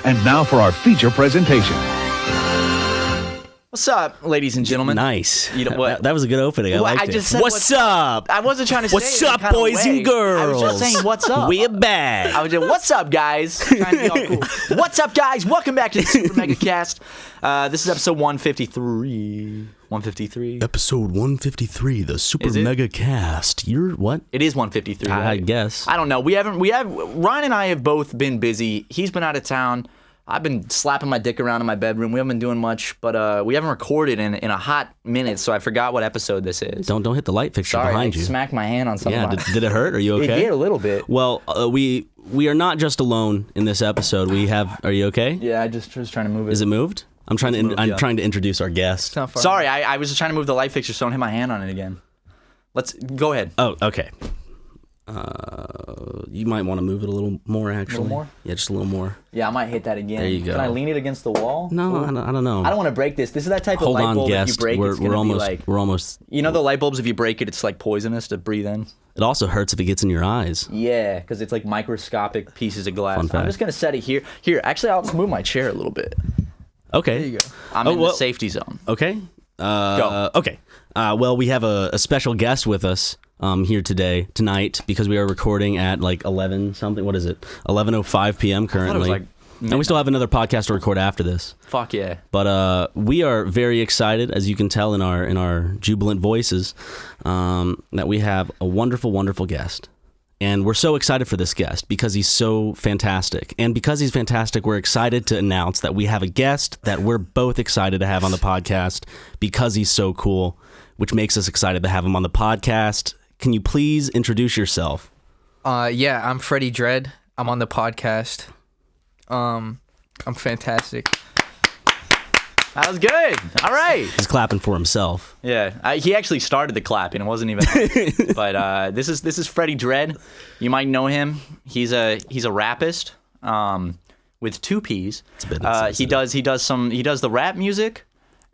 And now for our feature presentation. What's up, ladies and gentlemen? Nice. You know what? That was a good opening. I liked I it. just said What's up? I wasn't trying to say What's it in up, kind of boys way. and girls? I was just saying, what's up? We're back. I was just, what's up, guys? Trying to be all cool. What's up, guys? Welcome back to the SuperMegaCast. This is episode 153. 153. Episode 153, the SuperMegaCast. You're what? It is 153. I right? guess. I don't know. Ryan and I have both been busy. He's been out of town. I've been slapping my dick around in my bedroom. We haven't been doing much, but we haven't recorded in a hot minute, so I forgot what episode this is. Don't hit the light fixture behind you. I smacked my hand on something. Yeah, did it hurt? Are you okay? It did a little bit. Well, we are not just alone in this episode. Are you okay? Yeah, I just was trying to move it. Is it moved? I'm trying to introduce our guest. Sorry, I was just trying to move the light fixture, so don't hit my hand on it again. Let's go ahead. Oh, okay. You might want to move it a little more, actually. A little more? Yeah, just a little more. Yeah, I might hit that again. There you go. Can I lean it against the wall? No, I don't know. I don't want to break this. This is that type Hold of light on, bulb guest. if you break it's we're gonna almost, be like... We're almost... You know the light bulbs, if you break it, it's like poisonous to breathe in? It also hurts if it gets in your eyes. Yeah, because it's like microscopic pieces of glass. Fun fact. I'm just going to set it here. Here, actually, I'll just move my chair a little bit. Okay. There you go. I'm in the safety zone. Okay. Go. Okay. Well, we have a special guest with us here tonight, because we are recording at like 11 something. What is it? 11:05 p.m. currently. I thought it was like and we still have another podcast to record after this. Fuck yeah. But we are very excited, as you can tell in our jubilant voices, that we have a wonderful, wonderful guest. And we're so excited for this guest because he's so fantastic. And because he's fantastic, we're excited to announce that we have a guest that we're both excited to have on the podcast because he's so cool, which makes us excited to have him on the podcast. Can you please introduce yourself? Yeah, I'm Freddie Dredd. I'm on the podcast. I'm fantastic. That was good. All right. He's clapping for himself. Yeah, he actually started the clapping. It wasn't even. But this is Freddie Dredd. You might know him. He's a rapist with two P's. It's a bit he does the rap music.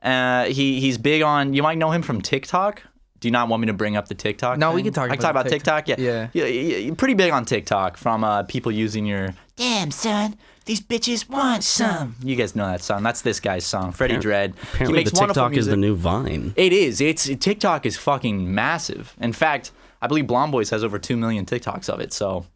He's big on. You might know him from TikTok. Do you not want me to bring up the TikTok? No, thing? we can talk. I can talk about TikTok. Yeah. You're pretty big on TikTok from people using your. Damn son, these bitches want some. You guys know that song. That's this guy's song, Freddie Dredd. Apparently, he makes the TikTok music. is the new Vine. It is. TikTok is fucking massive. In fact, I believe Blonde Boys has over 2 million TikToks of it. So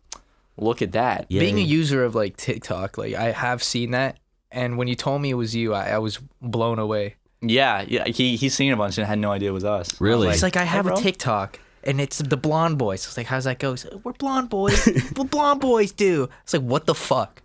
look at that. Yeah. Being a user of like TikTok, like I have seen that, and when you told me it was you, I was blown away. Yeah. He's seen a bunch and had no idea it was us. Really? It's like I have Hey, a bro. TikTok, and it's the Blonde Boys. It's like, how's that go? Like, we're Blonde Boys. What Blonde Boys do? It's like, what the fuck?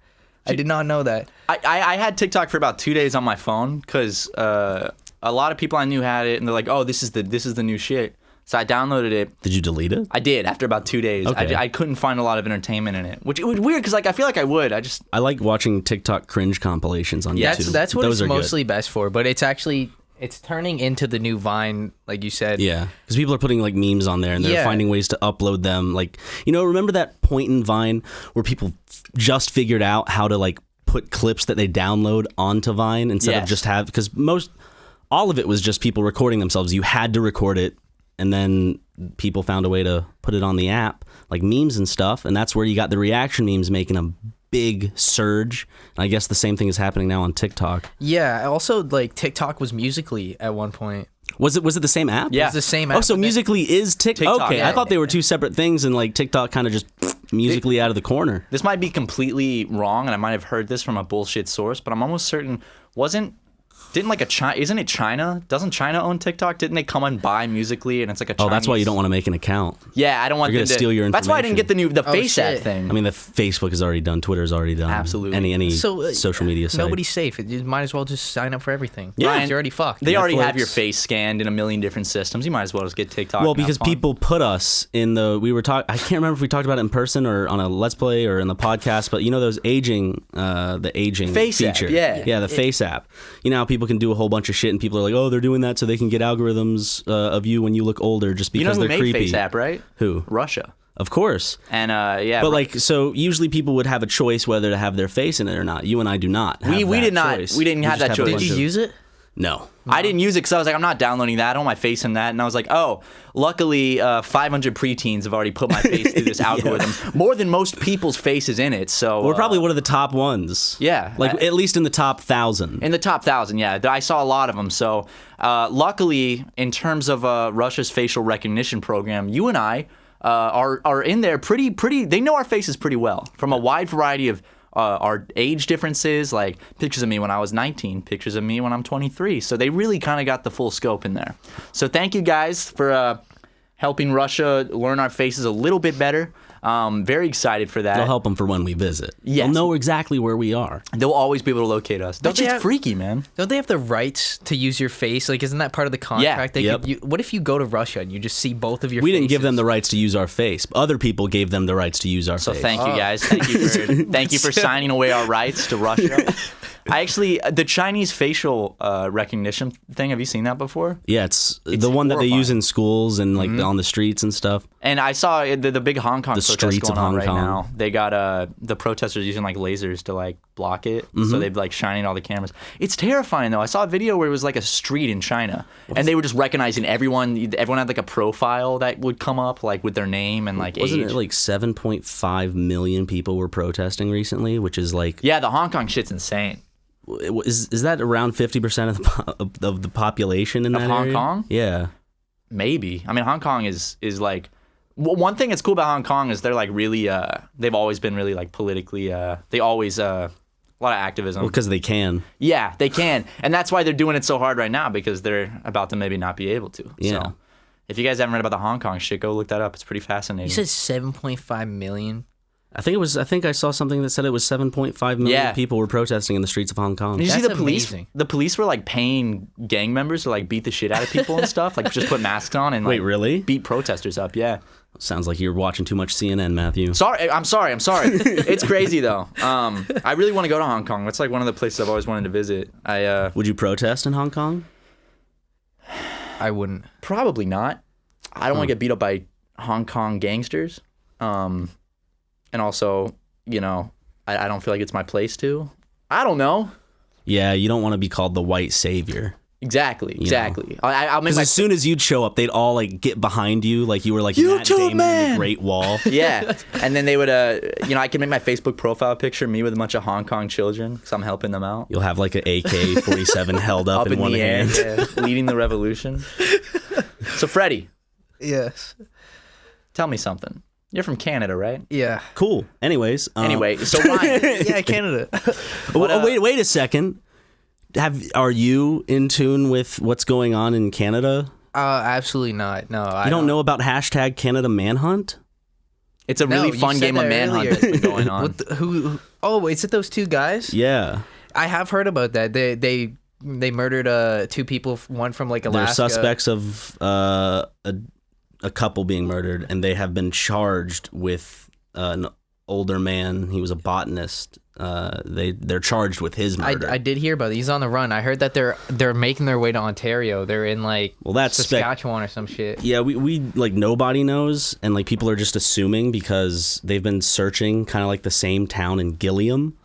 I did not know that. I had TikTok for about 2 days on my phone because a lot of people I knew had it, and they're like, "Oh, this is the new shit." So I downloaded it. Did you delete it? I did after about 2 days. Okay. I couldn't find a lot of entertainment in it, which was weird because like I feel like I would. I like watching TikTok cringe compilations on YouTube. That's what Those it's are good. mostly best for. But it's turning into the new Vine, like you said. Yeah, because people are putting like memes on there and they're Yeah. finding ways to upload them. Like, remember that point in Vine where people just figured out how to like put clips that they download onto Vine instead of just because all of it was just people recording themselves. You had to record it, and then people found a way to put it on the app, like memes and stuff, and that's where you got the reaction memes making a big surge. And I guess the same thing is happening now on TikTok. Yeah. Also, like TikTok was Musical.ly at one point. Was it the same app? Yeah. It's the same app. Oh, so but then- Musical.ly is TikTok. Okay, yeah. I thought they were two separate things, and like TikTok kind of just Musical.ly out of the corner. This might be completely wrong, and I might have heard this from a bullshit source, but I'm almost certain isn't it China? Doesn't China own TikTok? Didn't they come and buy Musical.ly, and it's like a Chinese... Oh, that's why you don't want to make an account. Yeah, I don't want They're them gonna steal your That's why I didn't get the Oh, Face app shit. thing. I mean, the Facebook is already done. Twitter's already done. Absolutely. Any So, social media site. Nobody's safe. You might as well just sign up for everything. Yeah. You're already fucked. They already have Netflix. your face scanned in a million different systems. You might as well just get TikTok. Well, and have because fun. people put us in the... I can't remember if we talked about it in person or on a Let's Play or in the podcast, but those the aging Face app, feature. yeah. Yeah, the Face app. You know how people can do a whole bunch of shit and people are like, oh, they're doing that so they can get algorithms of you when you look older just because who they're made creepy. Face app, right? Who? Russia. Of course. And But so usually people would have a choice whether to have their face in it or not. You and I do not. We have that did not. choice. We didn't have just that a choice. Did bunch you of- use it? No. I didn't use it because I was like, I'm not downloading that. I don't want my face in that. And I was like, oh, luckily 500 preteens have already put my face through this algorithm. More than most people's faces in it. So We're probably one of the top ones. Yeah. Like at least in the top 1,000. In the top 1,000, yeah. I saw a lot of them. So luckily, in terms of Russia's facial recognition program, you and I are in there pretty. They know our faces pretty well from a wide variety of our age differences, like pictures of me when I was 19, pictures of me when I'm 23. So they really kind of got the full scope in there. So thank you guys for helping Russia learn our faces a little bit better. Very excited for that. They'll help them for when we visit. Yes. They'll know exactly where we are. They'll always be able to locate us. That's just freaky, man. Don't they have the rights to use your face? Like, isn't that part of the contract? Yeah. What if you go to Russia and you just see both of your We faces? didn't give them the rights to use our face. Other people gave them the rights to use our So face. thank you guys. Thank you for signing away our rights to Russia. I actually, the Chinese facial recognition thing, have you seen that before? Yeah, it's the one that they use in schools and like on the streets and stuff. And I saw the big Hong Kong protest streets going of on Hong right Kong. now. They got the protesters using like lasers to like block it, so they'd like shining all the cameras. It's terrifying though. I saw a video where it was like a street in China, and they were just recognizing everyone. Everyone had like a profile that would come up like with their name and like Wasn't age. it like 7.5 million people were protesting recently, which is like Yeah, the Hong Kong shit's insane. is that around 50% of the population in that Hong area? Kong? Yeah. Maybe. I mean, Hong Kong is like one thing that's cool about Hong Kong is they're like really they've always been really like politically they always a lot of activism. Well, because they can. Yeah, they can. And that's why they're doing it so hard right now, because they're about to maybe not be able to. Yeah. So if you guys haven't read about the Hong Kong shit, go look that up. It's pretty fascinating. You said 7.5 million. I think I saw something that said it was 7.5 million people were protesting in the streets of Hong Kong. Did you see That's the police? amazing. The police were like paying gang members to like beat the shit out of people and stuff, like just put masks on and like Wait, really? beat protesters up. Yeah. Sounds like you're watching too much CNN, Matthew. Sorry. It's crazy though. I really want to go to Hong Kong. That's like one of the places I've always wanted to visit. Would you protest in Hong Kong? I wouldn't. Probably not. I don't want to get beat up by Hong Kong gangsters. And also, you know, I don't feel like it's my place to. I don't know. Yeah, you don't want to be called the white savior. Exactly. I'll make Because my as soon as you'd show up, they'd all like get behind you, like you were like Matt YouTube Damon in man! the Great Wall. yeah, and then they would, you know, I can make my Facebook profile picture me with a bunch of Hong Kong children because I'm helping them out. You'll have like an AK-47 held up in one the hand. air, yeah, leading the revolution. So Freddie, Yes. tell me something. You're from Canada, right? Yeah. Cool. Anyways. Anyway, so Ryan, Yeah, Canada. Wait a second. Are you in tune with what's going on in Canada? Absolutely not. No, I You don't know about hashtag Canada Manhunt? it's a really you fun said game of that manhunt earlier. that's been going on. who? Oh, is it those two guys? Yeah. I have heard about that. They murdered two people. One from like They're Alaska. suspects of a couple being murdered, and they have been charged with an older man. He was a botanist. They're charged with his murder. I did hear about it. He's on the run. I heard that they're making their way to Ontario. They're in like that's Saskatchewan or some shit. Yeah, we like nobody knows, and like people are just assuming because they've been searching kind of like the same town in Gilliam,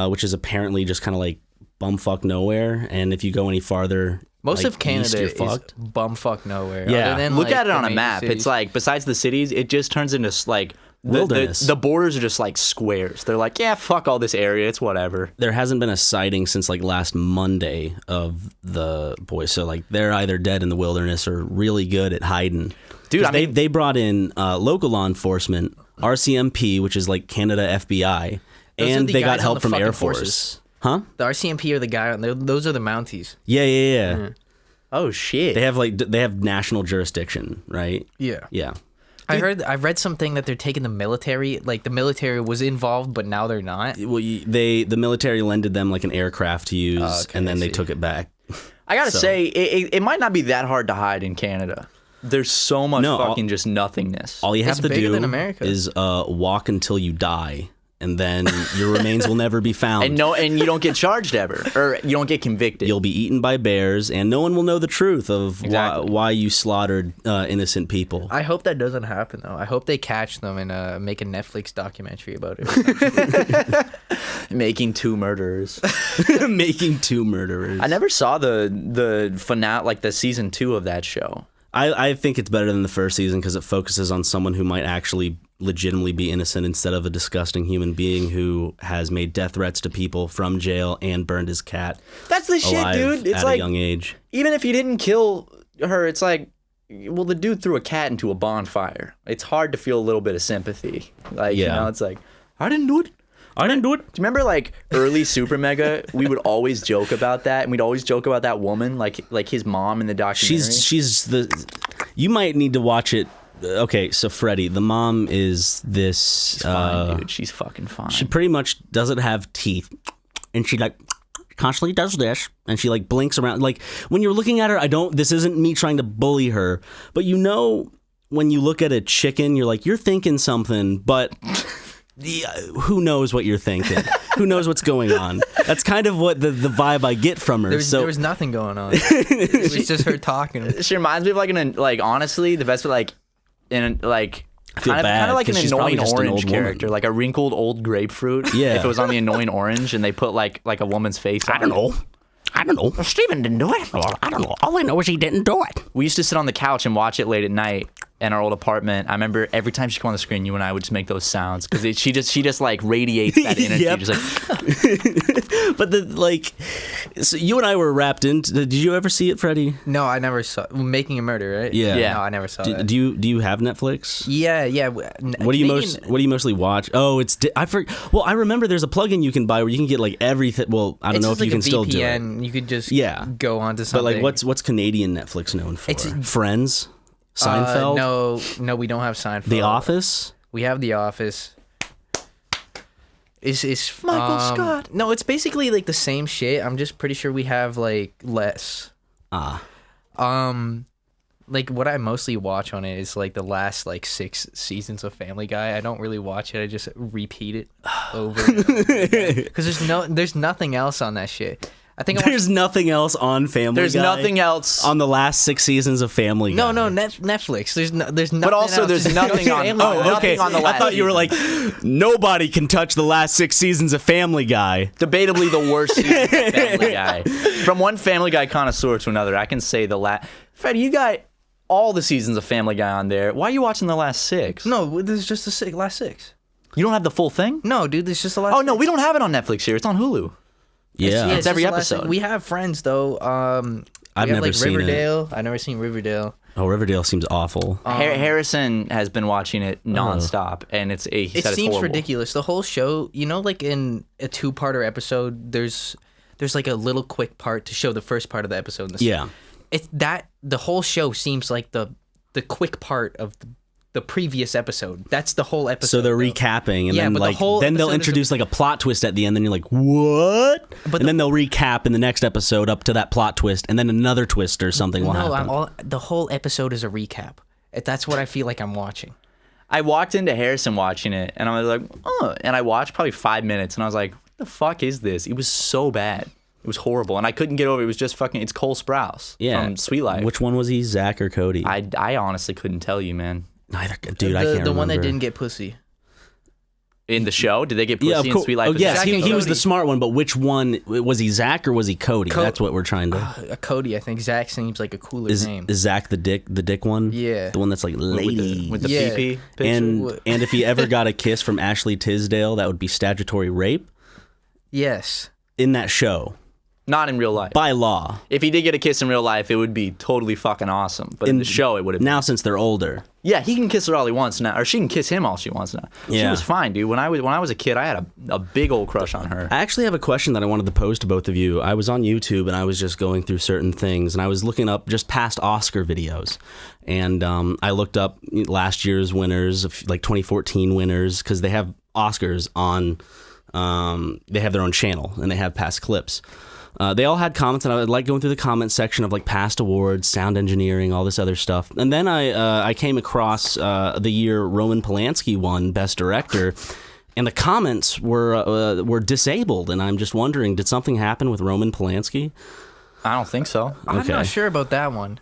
which is apparently just kind of like bumfuck nowhere. And if you go any farther, Most like, of Canada east, you're is fucked. bumfuck nowhere. Yeah. Other than, Look like, at it the on a major map. cities. It's like besides the cities, it just turns into like Wilderness. The borders are just like squares. They're like, yeah, fuck all this area. It's whatever. There hasn't been a sighting since like last Monday of the boys. So like they're either dead in the wilderness or really good at hiding. Dude, I mean, they brought in local law enforcement, RCMP, which is like Canada FBI, Those are and the they got guys on help the from Air fucking Force. forces. Huh? The RCMP are the guy. Those are the Mounties. Yeah. oh shit. They have national jurisdiction, right? Yeah. Yeah. I've read something that they're taking the military. Like the military was involved, but now they're not. Well, the military lended them like an aircraft to use, Okay, and then I they see. took it back. I gotta say, it might not be that hard to hide in Canada. There's so much No, fucking just nothingness. All you have It's to bigger do than America. is walk until you die, and then your remains will never be found. And you don't get charged ever, or you don't get convicted. You'll be eaten by bears, and no one will know the truth of why you slaughtered innocent people. I hope that doesn't happen, though. I hope they catch them and make a Netflix documentary about it. Making 2 murderers. Making 2 murderers. I never saw the finale, like the season 2 of that show. I think it's better than the first season because it focuses on someone who might actually legitimately be innocent instead of a disgusting human being who has made death threats to people from jail and burned his cat. That's the shit, dude. It's at like a young age. Even if you didn't kill her, it's like, well, the dude threw a cat into a bonfire. It's hard to feel a little bit of sympathy. Like, you know, it's like, I didn't do it. Do you remember like early SuperMega? We would always joke about that, and we'd always joke about that woman, like his mom in the documentary. She's the. You might need to watch it. Okay, so Freddie, the mom is this. She's fine, dude. She's fucking fine. She pretty much doesn't have teeth, and she like constantly does this, and she like blinks around. Like when you're looking at her, this isn't me trying to bully her, but you know when you look at a chicken, you're like you're thinking something, but. Who knows what you're thinking? Who knows what's going on? That's kind of what the vibe I get from her. There was nothing going on. It was just her talking. She reminds me of like honestly the best like in like kind of like an annoying orange character, like a wrinkled old grapefruit. Yeah. If it was on the annoying orange and they put like a woman's face on I don't know. Well, Steven didn't do it. I don't know. All I know is he didn't do it. We used to sit on the couch and watch it late at night in our old apartment. I remember every time she'd come on the screen, you and I would just make those sounds because she just like radiates that energy. Yep. Just like. But so you and I were wrapped into. Did you ever see it, Freddie? No, I never saw Making a Murder, right? Yeah. No, I never saw it. Do you have Netflix? Yeah. What do you mostly watch? Oh, I remember there's a plugin you can buy where you can get like everything. Well, I don't know if you can still do it. You could just go onto But something. like, what's Canadian Netflix known for? Friends, Seinfeld. No, we don't have Seinfeld. The Office. We have The Office. Is Michael Scott? No, it's basically like the same shit. I'm just pretty sure we have like less. Like what I mostly watch on it is like the last like 6 seasons of Family Guy. I don't really watch it. I just repeat it over and over again. Because there's nothing else on that shit. I think there's nothing else on Family Guy. There's nothing else on the last 6 seasons of Family Guy. No, Netflix. There's nothing. But also, else. there's nothing on. Okay. On the last I thought you were like, nobody can touch the last 6 seasons of Family Guy. Debatably the worst season of Family Guy. From one Family Guy connoisseur to another, I can say the last. Freddie, you got all the seasons of Family Guy on there. Why are you watching the last 6? No, there's just the last 6. You don't have the full thing? No, dude, there's just the last. Oh no, we don't have it on Netflix here. It's on Hulu. Yeah, it's every episode. We have Friends though. I've never seen Riverdale. I've never seen Riverdale. Oh, Riverdale seems awful. Harrison has been watching it nonstop, and it seems horrible. Ridiculous. The whole show, like in a 2-parter episode, there's like a little quick part to show the first part of the episode. It's that the whole show seems like the quick part of the previous episode. That's the whole episode. So they're recapping, and then they'll introduce like a plot twist at the end. Then you're like, what? And then they'll recap in the next episode up to that plot twist, and then another twist or something will happen. The whole episode is a recap. That's what I feel like I'm watching. I walked into Harrison watching it, and I was like, oh. And I watched probably 5 minutes, and I was like, what the fuck is this? It was so bad. It was horrible, and I couldn't get over it. It was just fucking. It's Cole Sprouse from Sweet Life. Which one was he, Zach or Cody? I honestly couldn't tell you, man. Neither, dude. I can't remember. The one that didn't get pussy. In the show, did they get pussy in Sweet Life? Oh, yes, he was the smart one. But which one was he? Zach or was he Cody? That's what we're trying to. Cody, I think. Zach seems like a cooler name. Is Zach the dick one? Yeah, the one that's like lady with the pee-pee picture? And if he ever got a kiss from Ashley Tisdale, that would be statutory rape. Yes. In that show. Not in real life. By law. If he did get a kiss in real life, it would be totally fucking awesome. But in the show, it would have been. Now, since they're older. Yeah, he can kiss her all he wants now. Or she can kiss him all she wants now. Yeah. She was fine, dude. When I was a kid, I had a big old crush on her. I actually have a question that I wanted to pose to both of you. I was on YouTube, and I was just going through certain things, and I was looking up just past Oscar videos. And I looked up last year's winners, like 2014 winners, because they have Oscars on... they have their own channel, and they have past clips. They all had comments, and I would like going through the comment section of like past awards, sound engineering, all this other stuff. And then I came across the year Roman Polanski won Best Director, And the comments were disabled, and I'm just wondering, did something happen with Roman Polanski? I don't think so. I'm not sure about that one.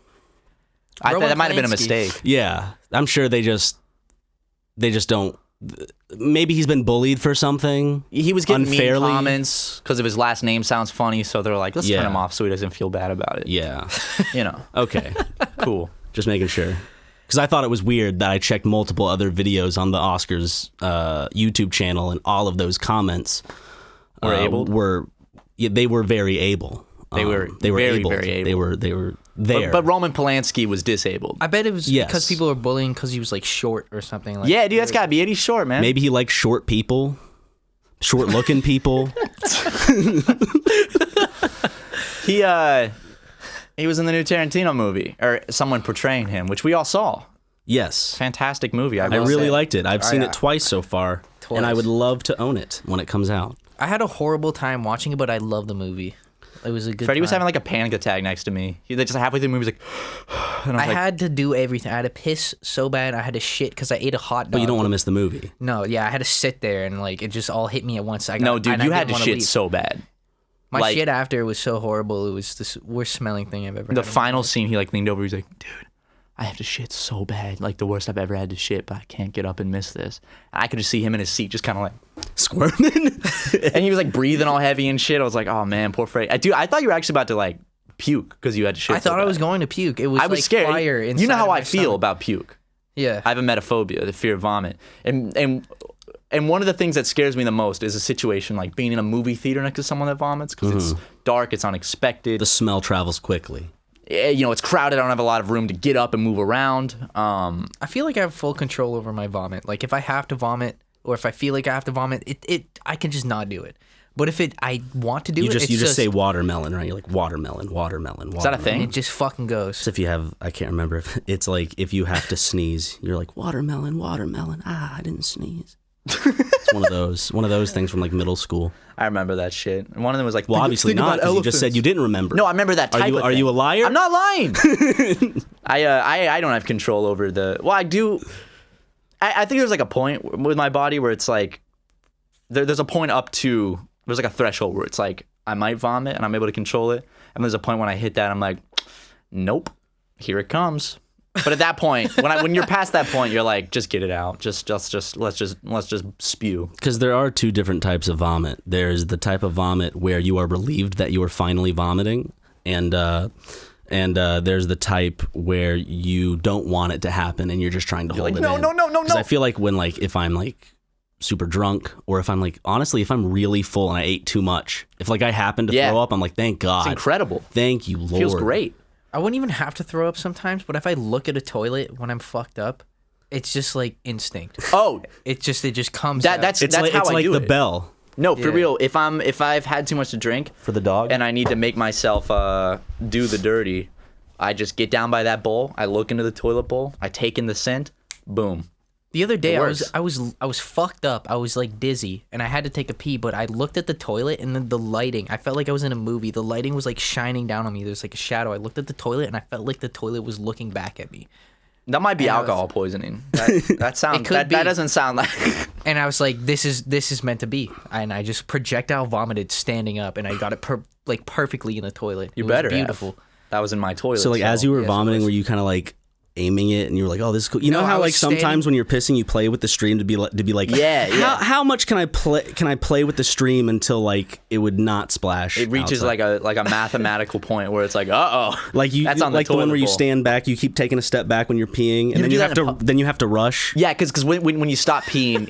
I think that might have been a mistake. Yeah, I'm sure they just don't. Maybe he's been bullied for something. He was getting unfairly. mean comments because of his last name sounds funny, so they're like, let's turn him off so he doesn't feel bad about it. Yeah. Okay. Cool. Just making sure. Because I thought it was weird that I checked multiple other videos on the Oscars YouTube channel, and all of those comments they were very able. They were very able. They were there. But Roman Polanski was disabled. I bet it was because people were bullying because he was like short or something. Like, yeah, dude, that's gotta be it. He's short, man. Maybe he likes short people, short-looking people. He was in the new Tarantino movie, or someone portraying him, which we all saw. Yes. Fantastic movie. I really liked it. I've seen it twice so far, and I would love to own it when it comes out. I had a horrible time watching it, but I love the movie. It was a good Freddie time. was having like a panic attack next to me. He just halfway through the movie was like, and I had to do everything. I had to piss so bad. I had to shit because I ate a hot dog. But you don't want to miss the movie. No, yeah, I had to sit there and like it just all hit me at once. No, dude, you had to shit so bad. My shit after was so horrible. It was the worst smelling thing I've ever had. The final scene, he like leaned over. He's like, dude, I have to shit so bad. Like the worst I've ever had to shit, but I can't get up and miss this. And I could just see him in his seat just kind of like squirming. And he was like breathing all heavy and shit. I was like, oh man, poor Freddie. Dude, I thought you were actually about to like puke because you had to shit. I thought I was going to puke. It was I was like scared. fire inside You know how of my I feel stomach. about puke. Yeah. I have a emetophobia, the fear of vomit. And one of the things that scares me the most is a situation like being in a movie theater next to someone that vomits because it's dark, it's unexpected. The smell travels quickly. It's crowded. I don't have a lot of room to get up and move around. I feel like I have full control over my vomit. Like if I have to vomit or if I feel like I have to vomit, I can just not do it. But if I want to do you it, you just say watermelon, right? You're like watermelon. Is that a thing? It just fucking goes. So if you have, I can't remember. It's like if you have to sneeze, you're like watermelon. Ah, I didn't sneeze. It's one of those things from like middle school. I remember that shit. And one of them was like, well, obviously not. You just said you didn't remember. No, I remember that type of thing. Are you a liar? I'm not lying. I don't have control over the. Well, I do. I think there's like a point with my body where it's like there's a point up to there's like a threshold where it's like I might vomit and I'm able to control it, and there's a point when I hit that I'm like, nope, here it comes. But at that point, when you're past that point, you're like, just get it out. Just let's just spew. Because there are two different types of vomit. There's the type of vomit where you are relieved that you are finally vomiting, and there's the type where you don't want it to happen and you're just trying to hold it in. No. Because I feel like when if I'm like super drunk, or if I'm like honestly, if I'm really full and I ate too much, if like I happen to throw up, I'm like, thank God, it's incredible. Thank you, Lord. Feels great. I wouldn't even have to throw up sometimes, but if I look at a toilet when I'm fucked up, it's just like instinct. Oh, it just comes. That's how I like do the it. bell. No, for real. If I've had too much to drink for the dog, and I need to make myself do the dirty, I just get down by that bowl. I look into the toilet bowl. I take in the scent. Boom. The other day I was fucked up. I was like dizzy and I had to take a pee, but I looked at the toilet and then the lighting. I felt like I was in a movie. The lighting was like shining down on me. There's like a shadow. I looked at the toilet and I felt like the toilet was looking back at me. That might be alcohol poisoning. That sounds. That doesn't sound like. And I was like, this is meant to be. And I just projectile vomited standing up, and I got it perfectly in the toilet. You it better was beautiful. Have. That was in my toilet. So as you were vomiting, were you kind of like aiming it and you were like, oh, this is cool? You know how like sometimes when you're pissing you play with the stream to be like yeah. How much can I play with the stream until like it would not splash? It reaches outside? like a mathematical point where it's like, like you that's on like the one where you bowl. stand back, you keep taking a step back when you're peeing, and then you have to rush. Yeah, because when you stop peeing,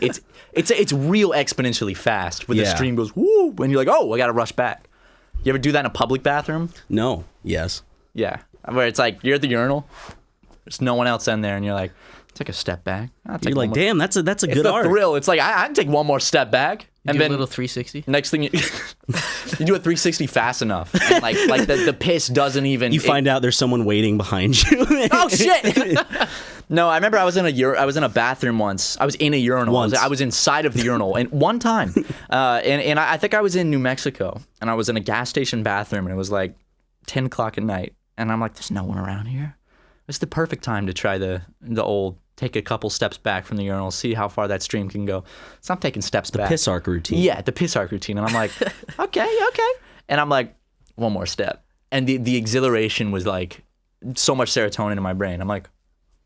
it's real exponentially fast. When the stream goes woo, and you're like, oh, I gotta rush back. You ever do that in a public bathroom? No. Yes. Yeah, where it's like you're at the urinal. There's no one else in there, and you're like, take a step back. You're like, damn, that's a good art. It's the thrill. It's like, I can take one more step back. And do a little 360. Next thing you do a 360 fast enough. And like the piss doesn't even. You find out there's someone waiting behind you. Oh, shit. No, I remember I was in a bathroom once. I was in a urinal. I was inside of the urinal. And one time, and I think I was in New Mexico, and I was in a gas station bathroom, and it was like 10 o'clock at night. And I'm like, there's no one around here. It's the perfect time to try the old take a couple steps back from the urinal, see how far that stream can go. So I'm taking steps back. The piss arc routine. Yeah, the piss arc routine. And I'm like, okay. And I'm like, one more step. And the exhilaration was like so much serotonin in my brain. I'm like,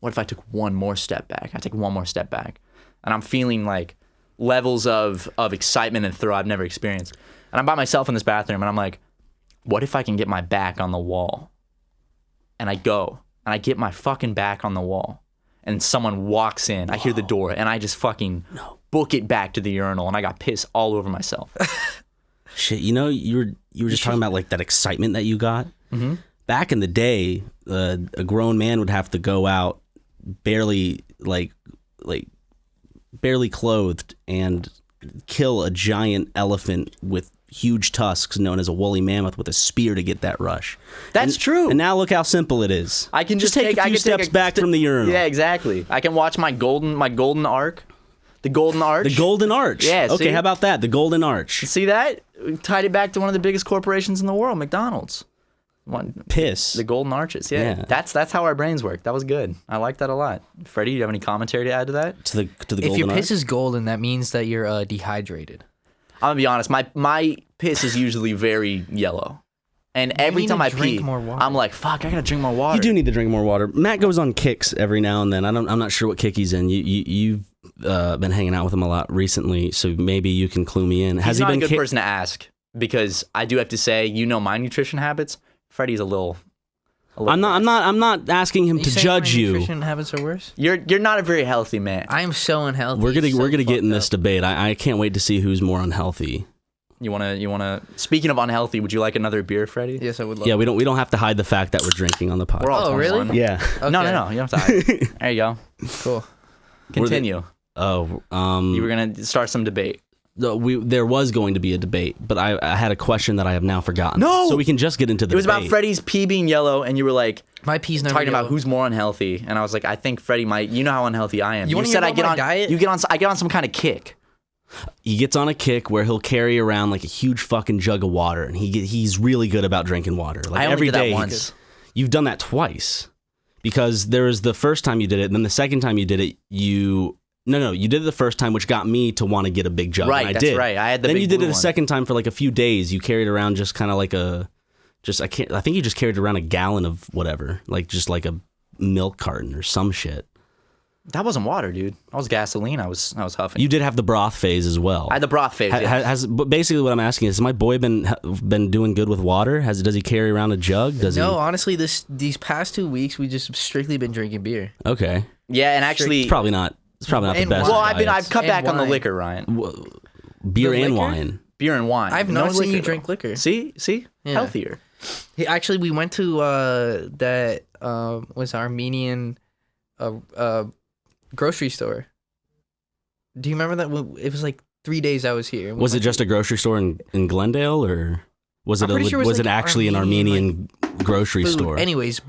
what if I took one more step back? I take one more step back. And I'm feeling like levels of excitement and thrill I've never experienced. And I'm by myself in this bathroom, and I'm like, what if I can get my back on the wall? And I go, and I get my fucking back on the wall, and someone walks in. I hear the door, and I just fucking book it back to the urinal, and I got piss all over myself. Shit, you know, you were just talking about like that excitement that you got. Mm-hmm. Back in the day, a grown man would have to go out barely clothed and kill a giant elephant with huge tusks known as a woolly mammoth with a spear to get that rush. That's true. And now look how simple it is. I can just take a few steps back from the urinal. Yeah, exactly. I can watch my golden arc. The golden arch. The golden arch. Yeah. Okay, see? how about that? The golden arch. See that? We tied it back to one of the biggest corporations in the world, McDonald's. Piss. The golden arches. Yeah. That's how our brains work. That was good. I like that a lot. Freddie, do you have any commentary to add to that? To the golden arch? If your piss is golden, that means that you're dehydrated. I'm gonna be honest. My piss is usually very yellow, and every time I pee, I'm like, "Fuck, I gotta drink more water." You do need to drink more water. Matt goes on kicks every now and then. I'm not sure what kick he's in. You've been hanging out with him a lot recently, so maybe you can clue me in. He's not a good person to ask, because I do have to say, you know, my nutrition habits. Freddie's a little I'm not asking him to judge you. Nutrition habits are worse. You're not a very healthy man. I am so unhealthy. We're gonna get in this debate. I can't wait to see who's more unhealthy. You wanna. Speaking of unhealthy, would you like another beer, Freddie? Yes, I would love. Yeah, we don't have to hide the fact that we're drinking on the podcast. We're all 21. really? Yeah. Okay. No. You don't have to hide. There you go. Cool. Continue. You were gonna start some debate. There was going to be a debate, but I had a question that I have now forgotten. No! So we can just get into the It was debate. about Freddie's pee being yellow, and you were like, my pee's never talking yellow. about who's more unhealthy, and I was like, I think Freddie might. You know how unhealthy I am. You wanna said hear I about get my on diet? I get on some kind of kick. He gets on a kick where he'll carry around like a huge fucking jug of water, and he's really good about drinking water. Like I only every did that day. once. You've done that twice, because there was the first time you did it, and then the second time you did it, you did it the first time, which got me to want to get a big jug. Right, and I that's did. right. I had the then big you did blue it a one. second time for like a few days. You carried around just kind of like I think you just carried around a gallon of whatever, like just like a milk carton or some shit. That wasn't water, dude. That was gasoline. I was huffing. You did have the broth phase as well. I had the broth phase. Yeah. But basically what I'm asking is, has my boy been doing good with water? Does he carry around a jug? No, honestly, these past 2 weeks we just strictly been drinking beer. Okay. Yeah, and actually, It's probably not the And best. well, of diets. I've cut And back on the wine. liquor, Ryan. Beer The and liquor? wine. Beer and wine. I've No not seen you liquor, drink though. liquor. See, Yeah. healthier. Actually, we went to that was Armenian grocery store. Do you remember that? It was like 3 days I was here. Was it just a grocery store in Glendale, or was it I'm pretty sure it was it like actually an Armenian grocery food? store? Anyways,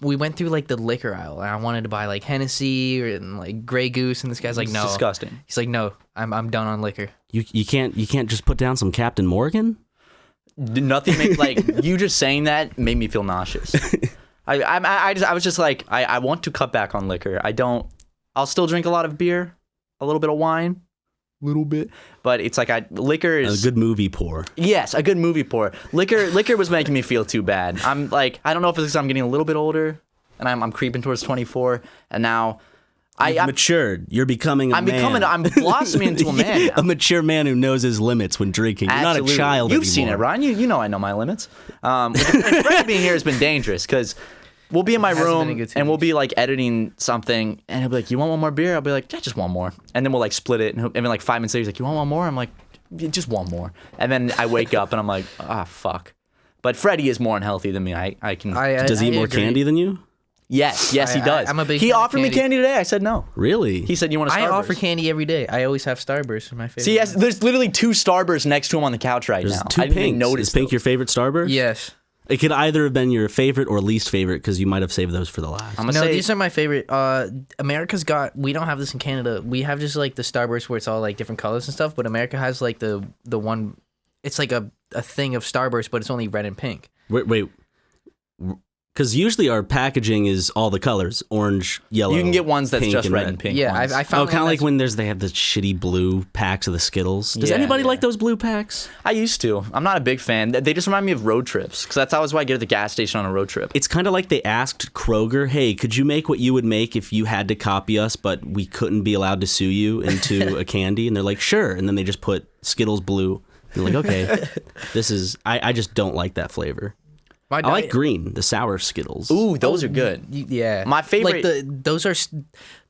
we went through like the liquor aisle, and I wanted to buy like Hennessy and like Grey Goose, and this guy's like, It's no, disgusting. He's like, no, I'm done on liquor. You can't just put down some Captain Morgan? Nothing made, like you just saying that made me feel nauseous. I was just like, I want to cut back on liquor. I'll still drink a lot of beer, a little bit of wine, little bit, but it's like liquor is A good movie pour. Yes, a good movie pour. Liquor was making me feel too bad. I'm like, I don't know if it's because I'm getting a little bit older and I'm creeping towards 24, and now I'm matured. You're becoming I'm blossoming into a man now. A mature man who knows his limits when drinking. You're not a child You've anymore. seen it, Ryan. You know I know my limits. And Freddie being here has been dangerous, because we'll be in my hasn't been room a good 2 and we'll weeks. be like editing something, and he'll be like, "You want one more beer?" I'll be like, "Yeah, just one more." And then we'll like split it, and then like 5 minutes later, he's like, "You want one more?" I'm like, "Yeah, just one more." And then I wake up and I'm like, "Ah, fuck." But Freddie is more unhealthy than me. I can. Does he eat more agree. candy than you? Yes, he does. I'm a big He fan of offered me candy. candy today. I said no. Really? He said, "You want a Starburst?" I offer candy every day. I always have Starburst in my favorite. See, yes, there's literally 2 Starbursts next to him on the couch right There's now. two I didn't even pinks. notice Is pink those. your favorite Starburst? Yes. It could either have been your favorite or least favorite, because you might have saved those for the last. I'm gonna No, say these are my favorite. America's got. We don't have this in Canada. We have just like the Starburst where it's all like different colors and stuff. But America has like the one. It's like a thing of Starburst, but it's only red and pink. Wait. Because usually our packaging is all the colors: orange, yellow. You can get ones that's pink, just and red and pink. Yeah, ones. I found. kind of like when they have the shitty blue packs of the Skittles. Does anybody like those blue packs? I used to. I'm not a big fan. They just remind me of road trips because that's always why I get at the gas station on a road trip. It's kind of like they asked Kroger, "Hey, could you make what you would make if you had to copy us, but we couldn't be allowed to sue you into a candy?" And they're like, "Sure." And then they just put Skittles blue. And they're like, "Okay, this is." I just don't like that flavor. I like green, the sour Skittles. Ooh, those are good. Yeah, My favorite. Like those are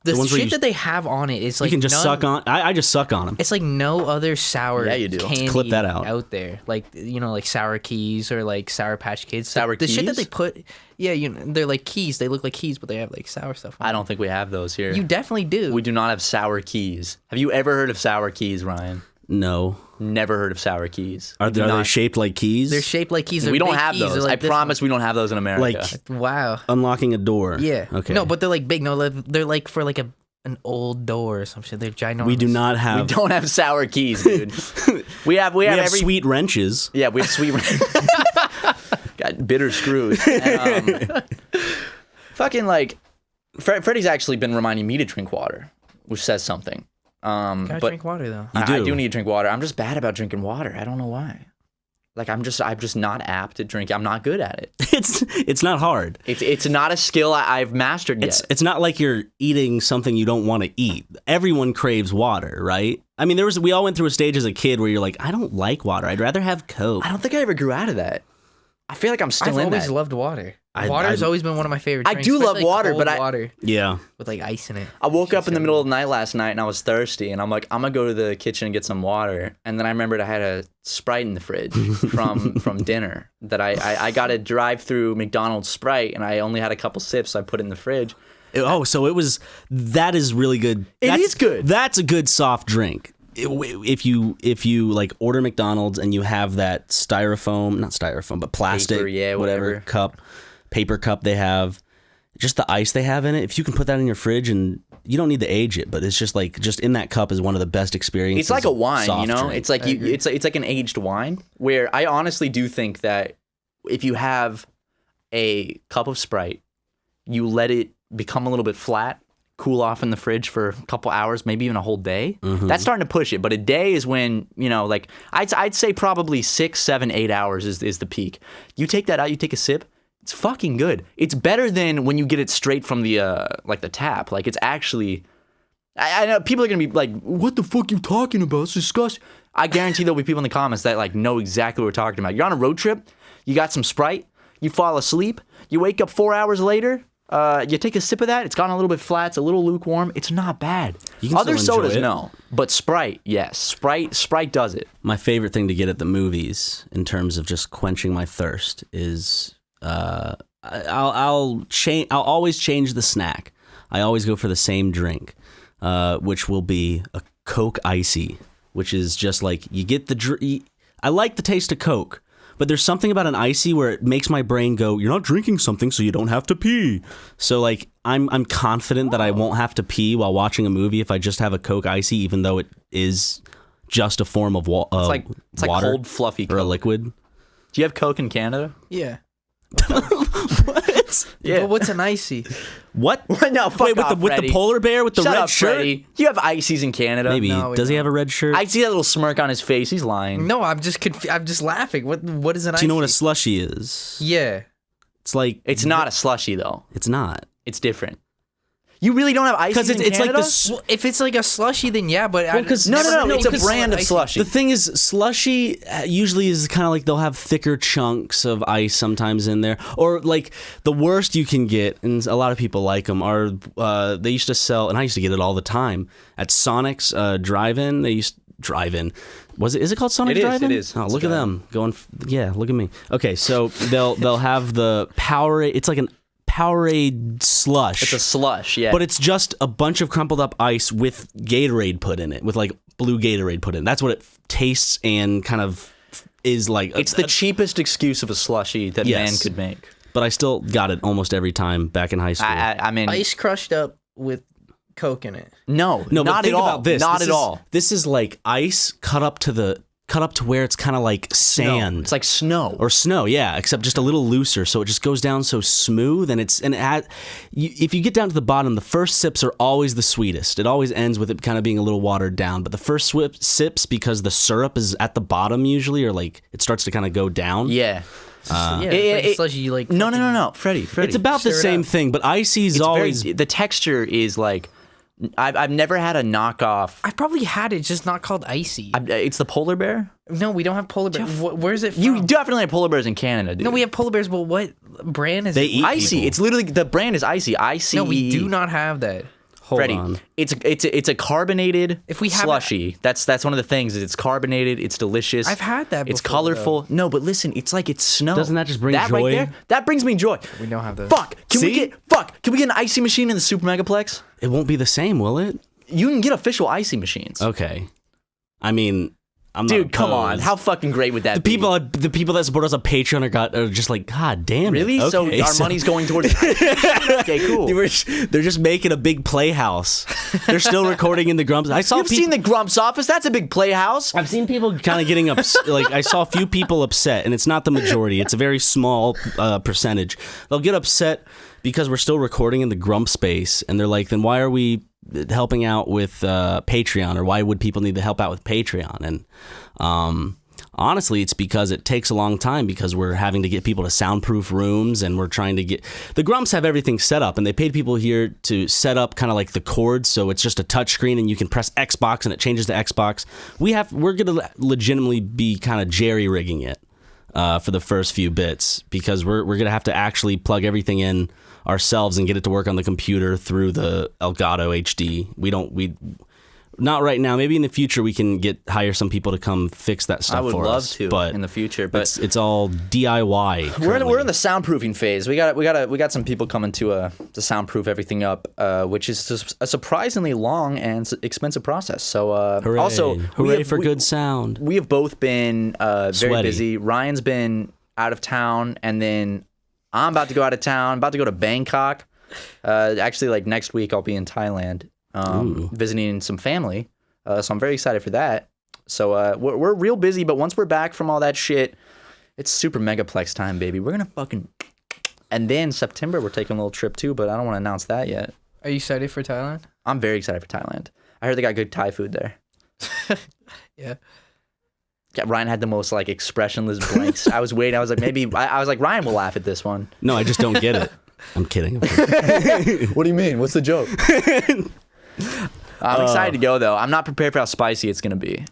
the ones where shit that they have on it. It's like you can just suck on. I just suck on them. It's like no other sour Yeah, you do. candy Clip that out there. Like like Sour Keys or like Sour Patch Kids. Sour the shit that Keys? they put. Yeah, they're like keys. They look like keys, but they have like sour stuff on I don't think we have those here. You definitely do. We do not have sour keys. Have you ever heard of sour keys, Ryan? No. Never heard of sour keys. Are they shaped like keys? They're shaped like keys. We They're don't big have keys. those. They're like I promise we don't have those in America. Like Wow. unlocking a door. Yeah. Okay. No, but they're like big. No, they're like for like an old door or some shit. They're ginormous. We do not we have. don't have sour keys, dude. we have every sweet wrenches. Yeah, we have sweet. Got bitter screws. And, fucking like, Freddie's actually been reminding me to drink water, which says something. Gotta But drink water though. I do need to drink water. I'm just bad about drinking water. I don't know why. Like I'm just not apt to drink. I'm not good at it. It's not hard. It's not a skill I've mastered yet. It's not like you're eating something you don't want to eat. Everyone craves water, right? I mean, we all went through a stage as a kid where you're like, I don't like water. I'd rather have Coke. I don't think I ever grew out of that. I feel like I'm still I've in always that. loved water. Water's always been one of my favorite I drinks. do love especially water, cold but water Yeah. with like ice in it. I woke up in the middle of the night last night and I was thirsty and I'm like, I'm gonna go to the kitchen and get some water. And then I remembered I had a Sprite in the fridge from dinner that I got a drive-through McDonald's Sprite and I only had a couple sips, so I put it in the fridge. Oh, so that is really good. It is good. That's a good soft drink. If you like order McDonald's and you have that not styrofoam, but plastic, Paper, whatever cup, paper cup they have, just the ice they have in it. If you can put that in your fridge and you don't need to age it, but it's just in that cup is one of the best experiences. It's like a wine, soft you know. drink. It's like it's like an aged wine. Where I honestly do think that if you have a cup of Sprite, you let it become a little bit flat, cool off in the fridge for a couple hours, maybe even a whole day. Mm-hmm. That's starting to push it. But a day is when, like I'd say probably 6, 7, 8 hours is the peak. You take that out, you take a sip, it's fucking good. It's better than when you get it straight from the the tap. Like it's actually, I know people are gonna be like, what the fuck are you talking about? It's disgusting. I guarantee there'll be people in the comments that like know exactly what we're talking about. You're on a road trip, you got some Sprite, you fall asleep, you wake up 4 hours later. You take a sip of that, it's gotten a little bit flat, it's a little lukewarm. It's not bad. Other sodas, no. But Sprite, yes. Sprite does it. My favorite thing to get at the movies in terms of just quenching my thirst is I'll always change the snack. I always go for the same drink, which will be a Coke Icy, which is just like you get I like the taste of Coke. But there's something about an icy where it makes my brain go, you're not drinking something, so you don't have to pee. So like I'm confident that I won't have to pee while watching a movie if I just have a Coke Icy, even though it is just a form of water. It's like cold, fluffy Coke. Or a liquid. Do you have Coke in Canada? Yeah. What? Yeah. But what's an icy? What? No, fuck Wait, off, with the polar bear with the Shut red up, shirt? Freddie. You have ices in Canada? Maybe. No, we Does he don't. have a red shirt? I see that little smirk on his face. He's lying. No, I'm just I'm just laughing. What is an icy? Do you know what a slushy is? Yeah. It's like It's not a slushy though. It's not. It's different. You really don't have ices in it's Canada? like this. Well, if it's like a slushy, then yeah. But Well, 'cause- No, it's a because brand of icy. slushy. The thing is, slushy usually is kind of like they'll have thicker chunks of ice sometimes in there. Or like the worst you can get, and a lot of people like them, are they used to sell, and I used to get it all the time, at Sonic's drive-in. They used drive-in. Is it called Sonic Drive-In? It is. Oh, look at them going. Yeah, look at me. Okay, so they'll have the Powerade. It's like an Powerade slush. It's a slush, yeah. But it's just a bunch of crumpled up ice with Gatorade put in it, with like blue Gatorade put in it. That's what it tastes and kind of is like. It's the cheapest excuse of a slushy that man could make. But I still got it almost every time back in high school. I mean, ice crushed up with Coke in it. no, no, not but think at all. about this. Not This at is- all. This is like ice cut up to the cut up to where it's kind of like sand. It's like snow. Or snow, yeah, except just a little looser, so it just goes down so smooth, and if you get down to the bottom, the first sips are always the sweetest. It always ends with it kind of being a little watered down, but the first sips, because the syrup is at the bottom usually, or like it starts to kind of go down. Yeah. It's like slushy, like No, Freddie. It's about the same thing, but icy's always the texture is like. I've never had a knockoff. I've probably had it, just not called icy. It's the polar bear. No, we don't have polar bears. Where's it from? You definitely have polar bears in Canada, dude. No, we have polar bears, but what brand is They it? eat Icy. people. It's literally the brand is Icy. ICE. No, we do not have that. Freddie, on. it's a carbonated If we have slushy. That's one of the things. Is it's carbonated. It's delicious. I've had that It's before, colorful. though. No, but listen, it's like it's snow. Doesn't that just bring that joy? Right there, that brings me joy. We don't have that. Fuck. Can we See? get an icy machine in the Super Megaplex? It won't be the same, will it? You can get official icy machines. Okay. I mean, I'm not Dude, come on. opposed. How fucking great would that be? The people that support us on Patreon are just like, God damn it. Really? Okay, So our money's going towards. Okay, cool. They're just making a big playhouse. They're still recording in the Grumps. You've seen the Grumps office? That's a big playhouse. I've seen people kind of getting upset. Like, I saw a few people upset, and it's not the majority. It's a very small percentage. They'll get upset because we're still recording in the Grump space, and they're like, then why are we helping out with Patreon, or why would people need to help out with Patreon? And honestly, it's because it takes a long time, because we're having to get people to soundproof rooms, and we're trying to get the Grumps have everything set up, and they paid people here to set up kind of like the cords, so it's just a touch screen and you can press Xbox and it changes to Xbox. We're gonna legitimately be kind of jerry rigging it for the first few bits, because we're gonna have to actually plug everything in ourselves and get it to work on the computer through the Elgato HD. Not right now. Maybe in the future we can hire some people to come fix that stuff for us. I would love to but in the future, but it's all DIY. we're in the soundproofing phase. We got some people coming to soundproof everything up, which is just a surprisingly long and expensive process. So Hooray. also Hooray for good sound. We have both been very Sweaty. busy. Ryan's been out of town, and then I'm about to go out of town. I'm about to go to Bangkok. Actually, like next week, I'll be in Thailand. Visiting some family, so I'm very excited for that. So we're real busy, but once we're back from all that shit, it's Super Megaplex time, baby. We're gonna fucking, and then September we're taking a little trip too, but I don't want to announce that yet. Are you excited for Thailand? I'm very excited for Thailand. I heard they got good Thai food there. Yeah. Yeah, Ryan had the most like expressionless blanks. I was waiting. I was like, maybe I was like, Ryan will laugh at this one. No, I just don't get it. I'm kidding. What do you mean? What's the joke? I'm excited to go though. I'm not prepared for how spicy it's gonna be,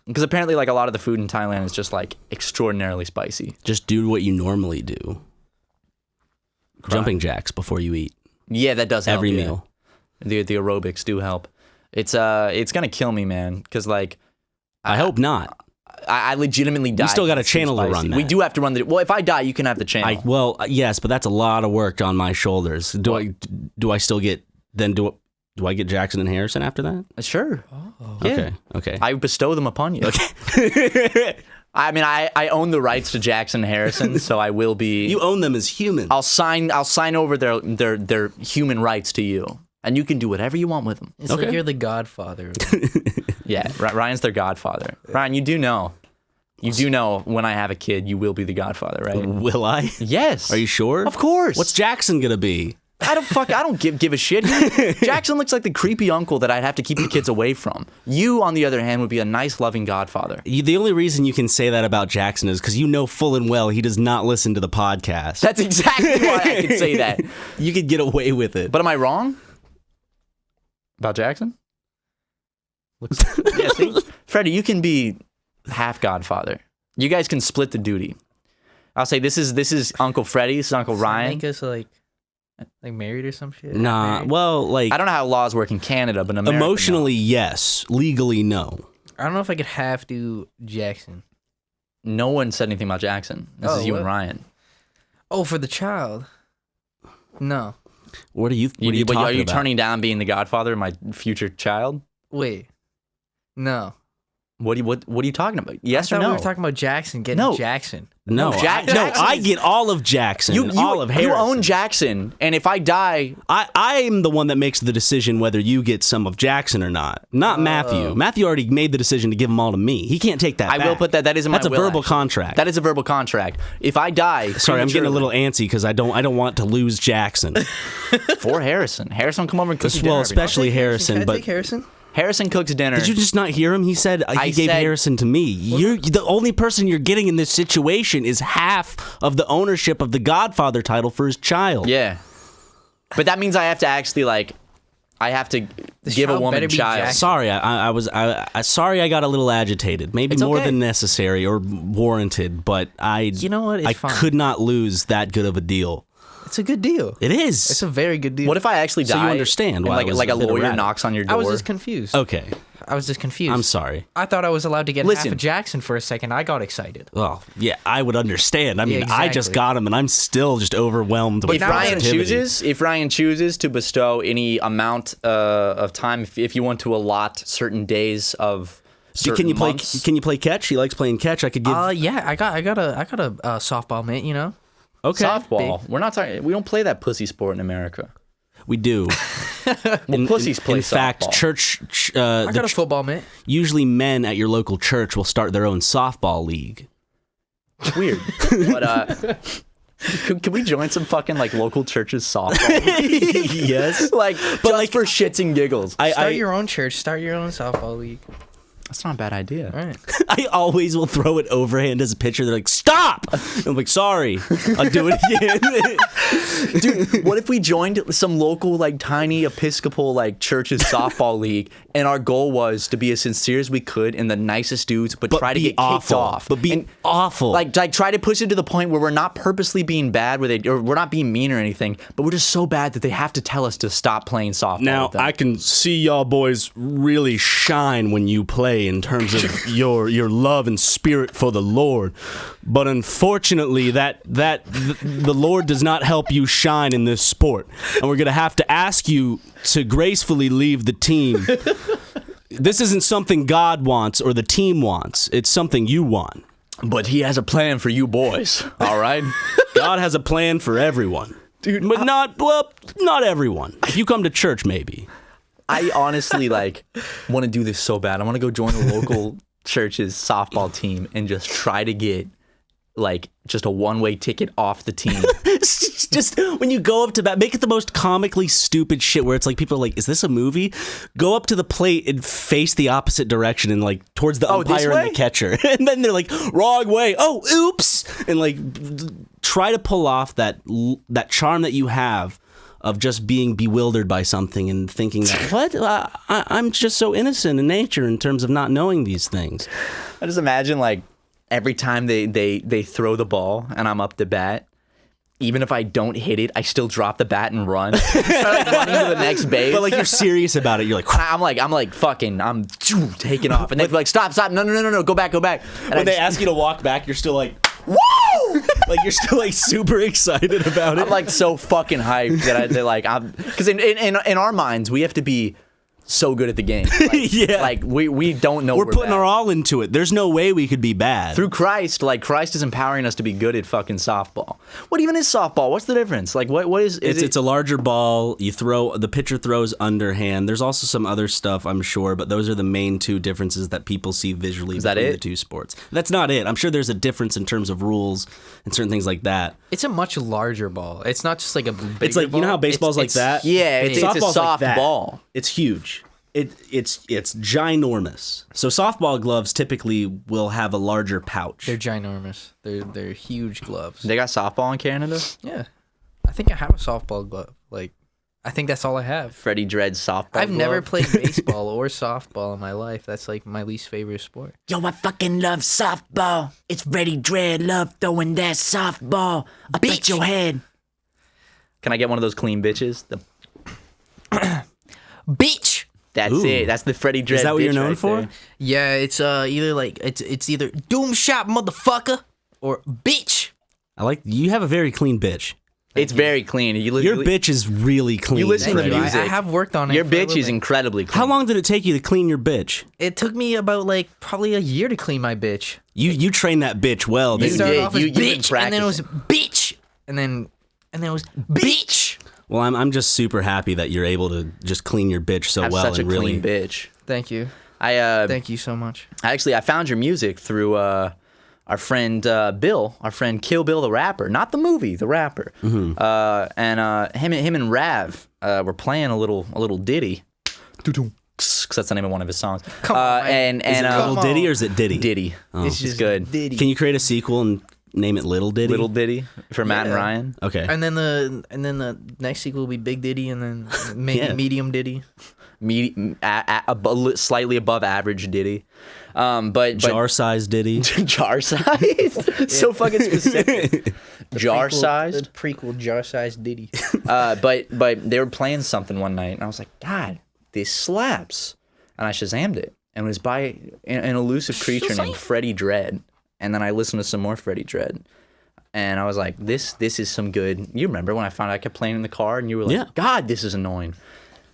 because apparently like a lot of the food in Thailand is just like extraordinarily spicy. Just do what you normally do. Jumping jacks before you eat. Yeah, that does help. Every yeah. meal. The aerobics do help. It's gonna kill me, man. Because like, I hope not. I legitimately die. We still got a It's too channel to spicy. run that. We do have to run the. Well, if I die, you can have the channel. Well, yes, but that's a lot of work on my shoulders. Do I still get do I get Jackson and Harrison after that? Sure. Oh. Yeah. Okay. I bestow them upon you. Okay. I mean, I own the rights to Jackson and Harrison, so I will be. You own them as humans. I'll sign over their human rights to you, and you can do whatever you want with them. It's like you're the godfather. Yeah, Ryan's their godfather. Ryan, you do know when I have a kid, you will be the godfather, right? Will I? Yes. Are you sure? Of course. What's Jackson gonna be? I don't give a shit. Jackson looks like the creepy uncle that I'd have to keep the kids away from. You, on the other hand, would be a nice, loving godfather. The only reason you can say that about Jackson is because you know full and well he does not listen to the podcast. That's exactly why I could say that. You could get away with it. But am I wrong about Jackson? Yeah, see? Freddie, you can be half godfather. You guys can split the duty. I'll say this is Uncle Freddie, this is Uncle Ryan. Make us like married or some shit. Nah, Married? well, like I don't know how laws work in Canada, but in America, emotionally, yes. Legally, no. I don't know if I could have to Jackson. no one said anything about Jackson. This is you and Ryan. Oh, for the child. No. What are you talking Are you about? turning down being the godfather of my future child? Wait. No. What are you talking about? Yes I or thought no? we were talking about Jackson getting No. Jackson. No, I get all of Jackson. All of Harrison. You own Jackson, and if I die, I'm the one that makes the decision whether you get some of Jackson or not Matthew. Matthew already made the decision to give them all to me. He can't take that back. I will put that. That is in my will. That's a verbal contract. That is a verbal contract. If I die, sorry, I'm getting a little antsy because I don't want to lose Jackson. For Harrison will come over and cook dinner. Well, especially Harrison. Can I take Harrison? Harrison cooks dinner. Did you just not hear him? He said he gave Harrison to me. You're the only person you're getting in this situation is half of the ownership of the Godfather title for his child. Yeah, but that means I have to actually I have to give a woman child. Sorry, I sorry I got a little agitated. Maybe more than necessary or warranted, but you know what? I could not lose that good of a deal. It's a good deal. It is. It's a very good deal. What if I actually die? So you understand why like a lawyer knocks on your door? I was just confused. Okay. I was just confused. I'm sorry. I thought I was allowed to get half of Jackson for a second. I got excited. Well, yeah, I would understand. I mean, exactly. I just got him, and I'm still just overwhelmed with if Ryan chooses to bestow any amount of time, if you want to allot certain days of certain months. Can you play catch? He likes playing catch. I could give. Yeah, I got a softball mitt. You know. Okay. Softball. Big. We're not talking. We don't play that pussy sport in America. We do. Pussies play softball. In fact, church. I got a football mitt. Usually, men at your local church will start their own softball league. It's weird, but can we join some fucking local churches softball league? Yes, but for shits and giggles. Start your own church. Start your own softball league. That's not a bad idea. All right. I always will throw it overhand as a pitcher. They're like, stop! I'm like, sorry. I'll do it again. Dude, what if we joined some local, tiny Episcopal, church's softball league, and our goal was to be as sincere as we could and the nicest dudes, but try to get kicked off. But be awful. Try to push it to the point where we're not purposely being bad, or we're not being mean or anything, but we're just so bad that they have to tell us to stop playing softball. Now, I can see y'all boys really shine when you play in terms of your love and spirit for the Lord, but unfortunately the Lord does not help you shine in this sport, and we're gonna have to ask you to gracefully leave the team. This isn't something God wants or the team wants. It's something you want. But he has a plan for you boys. All right. God has a plan for everyone, dude, but not everyone. If you come to church, maybe. I honestly want to do this so bad. I want to go join the local church's softball team and just try to get just a one-way ticket off the team. Just when you go up to bat, make it the most comically stupid shit where it's people are like, is this a movie? Go up to the plate and face the opposite direction and towards the umpire and the catcher. And then they're like, wrong way. Oh, oops. And try to pull off that charm that you have of just being bewildered by something and thinking that, I'm just so innocent in nature in terms of not knowing these things. I just imagine, every time they throw the ball and I'm up to bat, even if I don't hit it, I still drop the bat and run. Start running to the next base. But you're serious about it. You're like, I'm taking off. And they're like, stop, no, go back. And when they ask you to walk back, you're still like, woo! You're still super excited about it. I'm so fucking hyped that because in our minds we have to be so good at the game. Yeah. We don't know we're putting our all into it. There's no way we could be bad. Through Christ, Christ is empowering us to be good at fucking softball. What even is softball? What's the difference? What is it? It's a larger ball. The pitcher throws underhand. There's also some other stuff, I'm sure, but those are the main two differences that people see visually between the two sports. That's not it. I'm sure there's a difference in terms of rules and certain things like that. It's a much larger ball. It's not just a bigger It's you know how baseball's like that? Yeah, it's a soft ball. It's huge. It's ginormous. So softball gloves typically will have a larger pouch. They're ginormous. They're huge gloves. They got softball in Canada? Yeah. I think I have a softball glove. I think that's all I have. Freddie Dredd softball I've never played baseball or softball in my life. That's my least favorite sport. Yo, I fucking love softball. It's Freddie Dredd. Love throwing that softball up at your head. Can I get one of those clean bitches? Bitch! That's it. That's the Freddie Dredd. Is that what you're known for? There. Yeah, it's either it's either doom shot motherfucker or bitch. You have a very clean bitch. It's very clean. Your bitch is really clean. You listen to the Freddie. music. I have worked on it. Your for a bitch little is bit. incredibly clean. How long did it take you to clean your bitch? It took me about probably a year to clean my bitch. You trained that bitch well. You didn't Started did. off as You've been bitch, and then it was bitch, and then it was bitch. Well, I'm just super happy that you're able to just clean your bitch so Have well such a and really. clean bitch. Thank you. Thank you so much. I found your music through our friend Bill, our friend Kill Bill the rapper, not the movie, the rapper. Mm-hmm. And him and Rav were playing a little ditty. Because that's the name of one of his songs. Come on, man. Is it Little Diddy or is it Diddy? Diddy. It's It's just good. Diddy. Can you create a sequel and name it Little Diddy? Little Diddy for Matt and Ryan. Okay. And then the next sequel will be Big Diddy, and then maybe Yeah. Medium Diddy. Slightly above average Diddy. But Jar-sized Diddy. jar sized? So fucking specific. Jar sized? The prequel jar-sized Diddy. But they were playing something one night, and I was like, God, this slaps. And I Shazammed it. And it was by an elusive creature named Freddie Dredd. And then I listened to some more Freddie Dredd. And I was like, this is some good. You remember when I found out I kept playing in the car, and you were like, Yeah. God, this is annoying.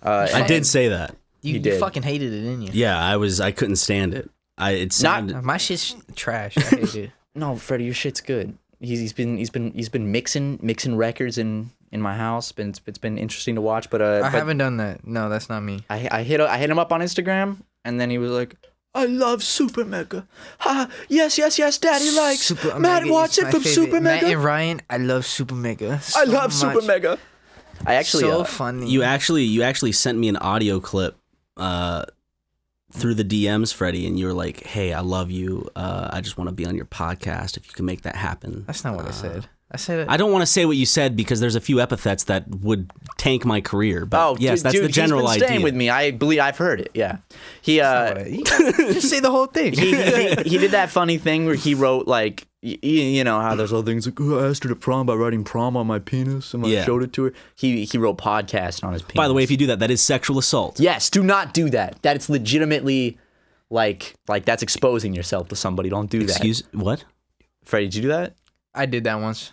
I did say that. You did. fucking hated it, didn't you? Yeah, I couldn't stand it. It sounded. My shit's trash. I hate it. No, Freddie, your shit's good. He's been mixing records in my house. It's been interesting to watch, but I haven't done that. No, that's not me. I hit him up on Instagram, and then he was like, I love SuperMega. Ha, yes, Daddy likes Matt Watson from SuperMega. Matt and Ryan, I love SuperMega. I love SuperMega. I actually so funny. You actually sent me an audio clip through the DMs, Freddie, and you were like, "Hey, I love you. I just want to be on your podcast. If you can make that happen." That's not what I said. I said I don't want to say what you said because there's a few epithets that would tank my career. But yes, that's the general he's been staying idea. with me. I believe I've heard it. Yeah, he just say the whole thing. he did that funny thing where he wrote like you know how there's all things like I asked her to prom by writing prom on my penis and I showed it to her. He wrote podcast on his penis. By the way, if you do that, that is sexual assault. Yes, do not do that. That it's legitimately like that's exposing yourself to somebody. Don't do that. Excuse what? Freddie, did you do that? I did that once.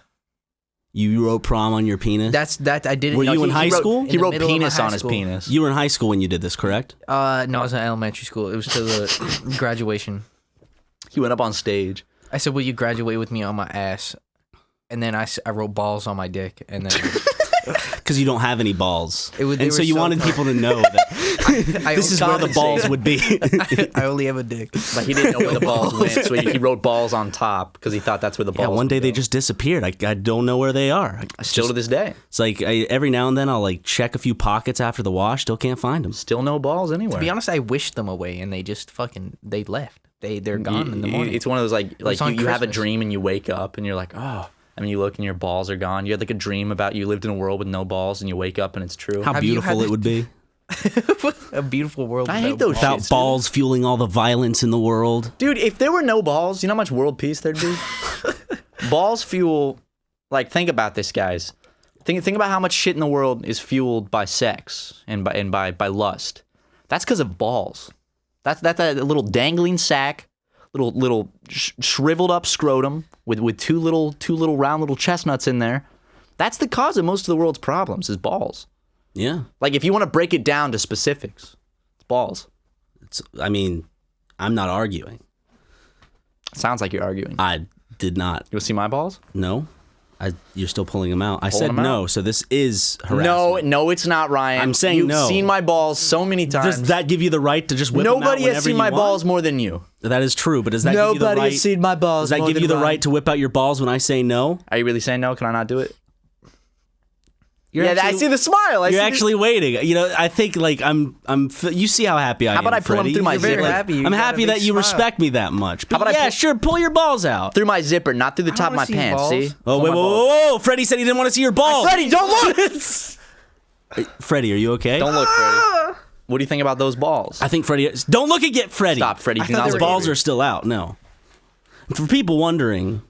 You wrote prom on your penis? I did it. Were you in high school? He wrote In the middle of penis high on his school. penis. You were in high school when you did this, correct? No, I was in elementary school. It was to the graduation. He went up on stage. I said, "Will you graduate with me on my ass?" And then I wrote balls on my dick, and then Because you don't have any balls. They and so were you so wanted tough. people to know that this is where the balls would be. I only have a dick. But he didn't know where the balls went, so he wrote balls on top because he thought that's where the balls Yeah, one day would they go. just disappeared. I don't know where they are. Still to this day. It's like every now and then I'll like check a few pockets after the wash. Still can't find them. Still no balls anywhere. To be honest, I wished them away, and they just they left. They're gone in the morning. It's one of those like on you have a Christmas. dream and you wake up and you're like, oh. I mean, you look and your balls are gone. You had like a dream about you lived in a world with no balls and you wake up and it's true. How Have you beautiful had it would be. A beautiful world. I hate those Without shits, balls fueling all the violence in the world. Dude, if there were no balls, you know how much world peace there'd be? Balls fuel, like, think about this, guys. Think about how much shit in the world is fueled by sex and by lust. That's because of balls. That's a little dangling sack, little shriveled up scrotum with two little round little chestnuts in there. That's the cause of most of the world's problems is balls. Yeah. Like, if you want to break it down to specifics, it's balls. I mean, I'm not arguing. Sounds like you're arguing. I did not. You want to see my balls? No. You're still pulling them out. I Pulling said them no, out? so this is harassment. No, it's not, Ryan. I'm saying You've no. seen my balls so many times. Does that give you the right to just whip them out Nobody has whenever seen you my want? balls more than you. That is true, but does that give you the Nobody right? has seen my balls Does that more give than you the Ryan. right to whip out your balls when I say no? Are you really saying no? Can I not do it? You're I actually- see the smile. You're actually waiting. You know, I think like you see how happy I am. How about I pull them Freddie? through my You're very zipper? happy. You I'm got a happy big that you smile. respect me that much. But about I yeah, pull- sure, pull your balls out. Through my zipper, not through the top of my wanna see pants. balls. See? Oh, Pull wait, my whoa, balls. whoa, whoa! Freddie said he didn't want to see your balls. Freddie, don't look! Freddie, are you okay? Don't look, Freddie. What do you think about those balls? I think Freddie. Don't look and get Freddie. Stop, Freddie. Do thought not His they look were at balls me. are still out. No. For people wondering,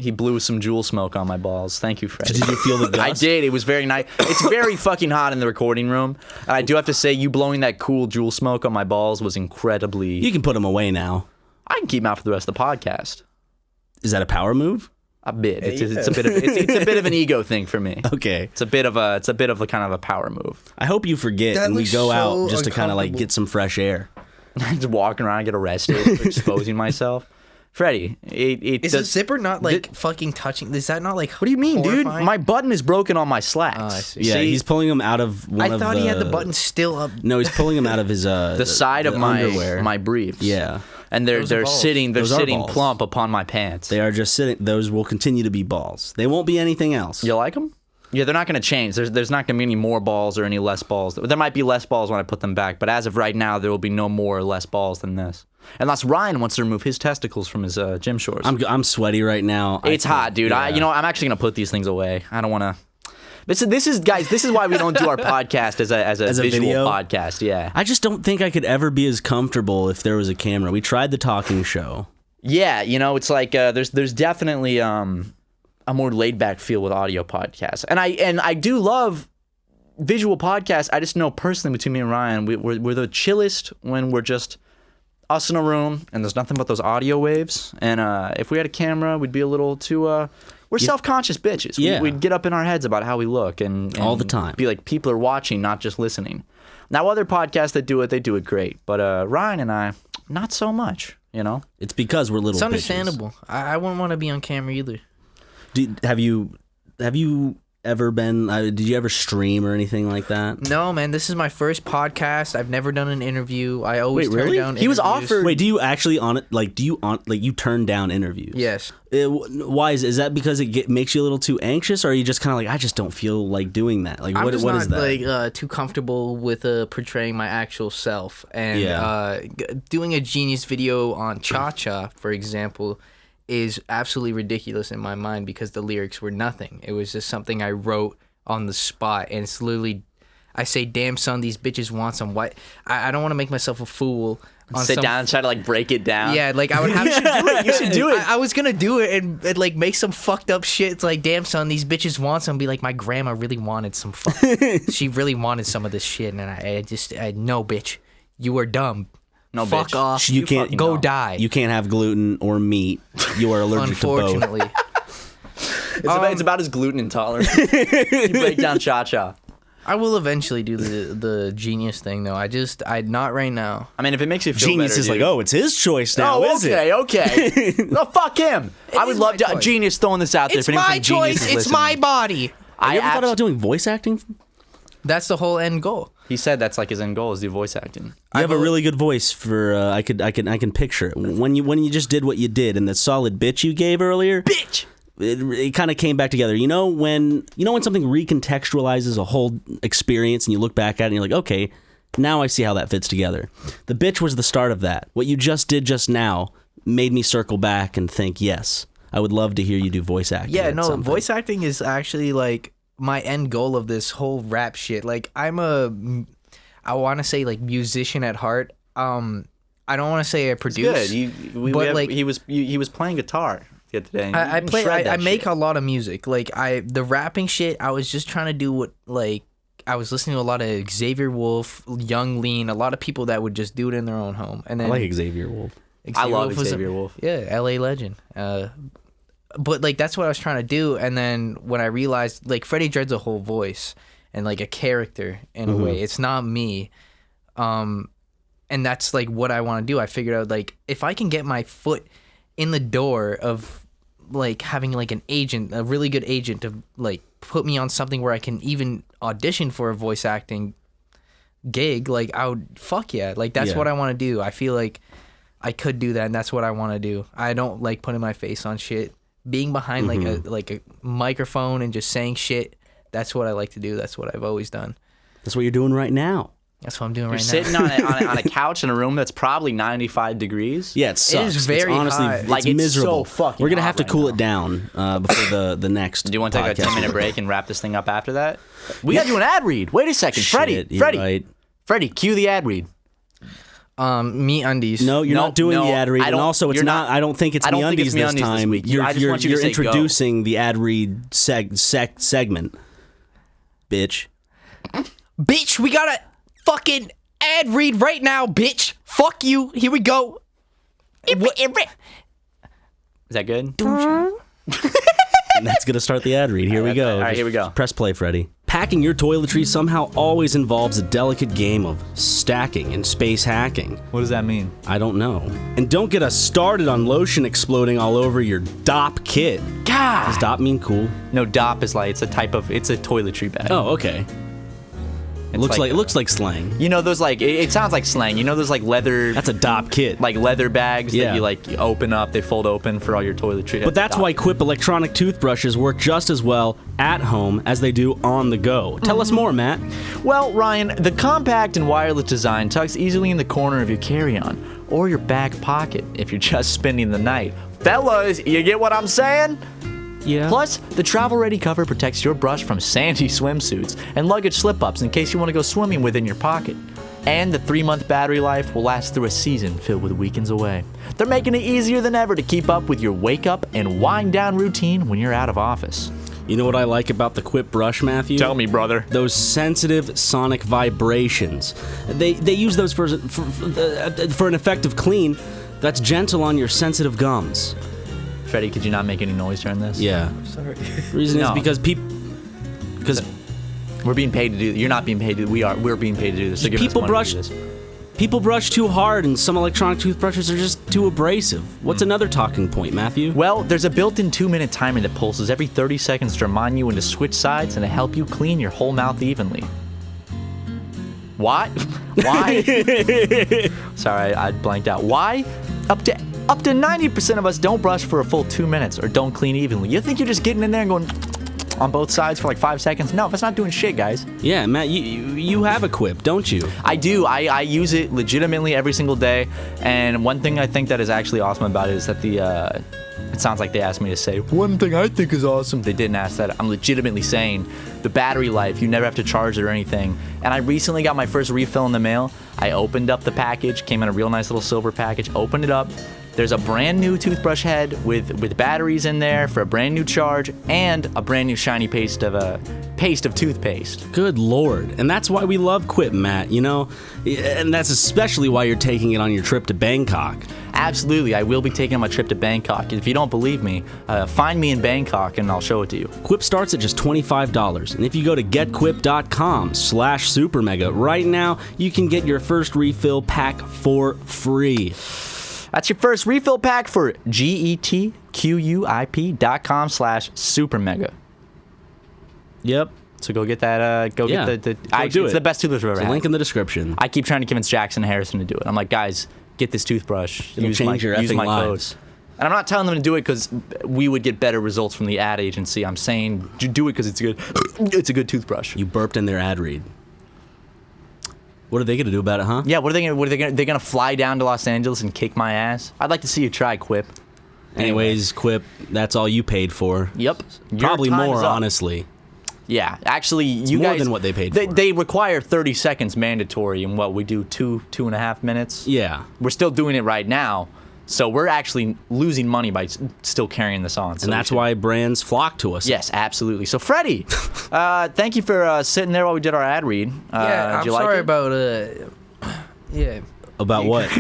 He blew some jewel smoke on my balls. Thank you, Freddie. did you feel the gust? I did. It was very nice. It's very fucking hot in the recording room. And I do have to say, you blowing that cool jewel smoke on my balls was incredibly... You can put them away now. I can keep them out for the rest of the podcast. Is that a power move? A bit. It's a bit of an ego thing for me. Okay. It's a bit of a kind of a power move. I hope you forget That and we looks go so out just to kind of like uncomfortable. get some fresh air. Just walking around, get arrested, for exposing myself. Freddie, Is the zipper not like fucking touching? Is that not like? What do you mean, dude? horrifying? My button is broken on my slacks. Oh, I see. Yeah, See? he's pulling him out of one I of thought he had the button still up. No, he's pulling him out of his the side of my underwear. my briefs. Yeah. And they're Those are balls. sitting Those are balls. plump upon my pants. They are just sitting. Those will continue to be balls. They won't be anything else. You like them? Yeah, they're not going to change. There's not going to be any more balls or any less balls. There might be less balls when I put them back, but as of right now, there will be no more or less balls than this. Unless Ryan wants to remove his testicles from his gym shorts. I'm sweaty right now. It's hot, dude. Yeah. I'm actually going to put these things away. I don't want to. This is guys. This is why we don't do our podcast as a visual video? podcast. Yeah. I just don't think I could ever be as comfortable if there was a camera. We tried the talking show. Yeah, it's like there's definitely a more laid back feel with audio podcasts, and I do love visual podcasts. I just know personally between me and Ryan, we're the chillest when we're just us in a room and there's nothing but those audio waves. And if we had a camera, we'd be a little too. We're self-conscious bitches. Yeah. We'd get up in our heads about how we look and All the time. Be like people are watching, not just listening. Now other podcasts that do it, they do it great, but Ryan and I, not so much. It's because we're little. It's bitches. understandable. I wouldn't want to be on camera either. Have you ever been? Did you ever stream or anything like that? No, man. This is my first podcast. I've never done an interview. I always Wait, turn really? down. He was interviews. offered- Wait, do you actually you turn down interviews? Yes. Why is that? Because it makes you a little too anxious, or are you just kind of like I just don't feel like doing that? Like I'm what just what not is that? like too comfortable with portraying my actual self, and Yeah. doing a genius video on Cha Cha, for example, is absolutely ridiculous in my mind because the lyrics were nothing. It was just something I wrote on the spot, and it's literally, I say, "Damn son, these bitches want some white." I don't want to make myself a fool. Sit down and try to like break it down. Yeah, like I would have. You should do it. I was gonna do it and like make some fucked up shit. It's like, damn son, these bitches want some. Be like, my grandma really wanted some. She really wanted some of this shit, and I no, bitch, you are dumb. No, Fuck bitch. off. You can't go die. You can't have gluten or meat. You are allergic to both. Unfortunately, It's about his gluten intolerance. You break down Cha-Cha. I will eventually do the genius thing though. I not right now. I mean, if it makes you feel Genius better, is dude. like, oh, it's his choice now, is it? Okay. No, fuck him. I would is love my to. choice. Genius throwing this out there. It's if anyone my from Genius choice. is It's my listening. body. Have you ever thought about doing voice acting? That's the whole end goal. He said that's like his end goal is do voice acting. You have a really good voice for. I can picture it when you just did what you did and the solid bitch you gave earlier. Bitch. It kind of came back together. When something recontextualizes a whole experience and you look back at it and you're like, okay, now I see how that fits together. The bitch was the start of that. What you just did just now made me circle back and think, yes, I would love to hear you do voice acting. Yeah, at no, some point. voice acting is actually like my end goal of this whole rap shit. Like I want to say like musician at heart. I don't want to say I produce. Good. He was playing guitar the other day. I make a lot of music. Like the rapping shit, I was just trying to do what like I was listening to a lot of Xavier Wolf, Young Lean, a lot of people that would just do it in their own home. And then I like Xavier Wolf. I love was Xavier Wolf. Yeah, LA legend. But like that's what I was trying to do, and then when I realized like Freddie Dredd's a whole voice and like a character in a way. It's not me. And that's like what I want to do. I figured out like if I can get my foot in the door of like having like an agent, a really good agent to like put me on something where I can even audition for a voice acting gig, like I would fuck yeah. Like that's what I want to do. I feel like I could do that, and that's what I want to do. I don't like putting my face on shit. Being behind like a microphone and just saying shit, that's what I like to do. That's what I've always done. That's what you're doing right now. That's what I'm doing You're right sitting now. on a couch in a room that's probably 95 degrees. Yeah, it sucks. is very it's honestly, hot. it's Like, it's miserable. so fucking We're gonna hot have to right cool now. it down before the next. Do you want to take a podcast. 10-minute break and wrap this thing up after that? We got to do an ad read. Wait a second. Shit, you're right. Freddie, cue the ad read. Me undies. No, you're not doing no, the ad read, I and don't- also it's you're not. not- I don't think it's I don't think MeUndies it's this MeUndies this time. week. You're, I just want you to you're say go. introducing the ad read segment, bitch. Bitch, we got a fucking ad read right now, bitch. Fuck you. Here we go. Is that good? And that's going to start the ad read. Here we go. All right, here we go. Press play, Freddie. Packing your toiletries somehow always involves a delicate game of stacking and space hacking. What does that mean? I don't know. And don't get us started on lotion exploding all over your DOP kit. God. Does DOP mean cool? No, DOP is like, it's a toiletry bag. Oh, okay. It looks like slang. You know those like it sounds like slang. You know those like leather. That's a DOP kit. Like leather bags Yeah. that you like open up. They fold open for all your toiletry. But that's why Quip electronic toothbrushes work just as well at home as they do on the go. Tell us more, Matt. Well, Ryan, the compact and wireless design tucks easily in the corner of your carry-on or your back pocket if you're just spending the night. Fellas, you get what I'm saying? Yeah. Plus, the travel-ready cover protects your brush from sandy swimsuits and luggage slip-ups in case you want to go swimming within your pocket. And the 3-month battery life will last through a season filled with weekends away. They're making it easier than ever to keep up with your wake-up and wind-down routine when you're out of office. You know what I like about the Quip brush, Matthew? Tell me, brother. Those sensitive sonic vibrations. They use those for an effective clean that's gentle on your sensitive gums. Freddie, could you not make any noise during this? Yeah. Sorry. The reason is because we're being paid to do. You're not being paid to. We're being paid to do this. So give us money to do this. People brush too hard, and some electronic toothbrushes are just too abrasive. What's another talking point, Matthew? Well, there's a built-in 2-minute timer that pulses every 30 seconds to remind you when to switch sides and to help you clean your whole mouth evenly. What? Why? Sorry, I blanked out. Why? Up to 90% of us don't brush for a full 2 minutes or don't clean evenly. You think you're just getting in there and going on both sides for like 5 seconds? No, that's not doing shit, guys. Yeah, Matt, you have a Quip, don't you? I do. I use it legitimately every single day. And one thing I think that is actually awesome about it is that it sounds like they asked me to say, one thing I think is awesome. They didn't ask that. I'm legitimately saying the battery life, you never have to charge it or anything. And I recently got my first refill in the mail. I opened up the package, came in a real nice little silver package, opened it up. There's a brand new toothbrush head with batteries in there for a brand new charge and a brand new shiny paste of toothpaste. Good Lord. And that's why we love Quip, Matt, you know? And that's especially why you're taking it on your trip to Bangkok. Absolutely, I will be taking my trip to Bangkok. If you don't believe me, find me in Bangkok and I'll show it to you. Quip starts at just $25, and if you go to getquip.com/SuperMega right now, you can get your first refill pack for free. That's your first refill pack for getquip.com/SuperMega. Yep. So go get that. Go Yeah. get the. Go It's do it. the best toothbrush I've ever There's a had. link in the description. I keep trying to convince Jackson and Harrison to do it. I'm like, guys, get this toothbrush. It'll change your use effing my lives. code. And I'm not telling them to do it because we would get better results from the ad agency. I'm saying do it because it's good. It's a good toothbrush. You burped in their ad read. What are they gonna do about it, huh? Yeah. What are they gonna? They're gonna fly down to Los Angeles and kick my ass. I'd like to see you try, Quip. Anyways, Quip, that's all you paid for. Yep. Probably Your time more, is up. honestly. Yeah, actually, you more guys than what they paid for. They require 30 seconds mandatory, and what we do 2.5 minutes. Yeah. We're still doing it right now, so we're actually losing money by still carrying this on. So And that's why brands flock to us. Yes, absolutely. So Freddie, thank you for sitting there while we did our ad read. Yeah, I'm did you like sorry it? about yeah. About what?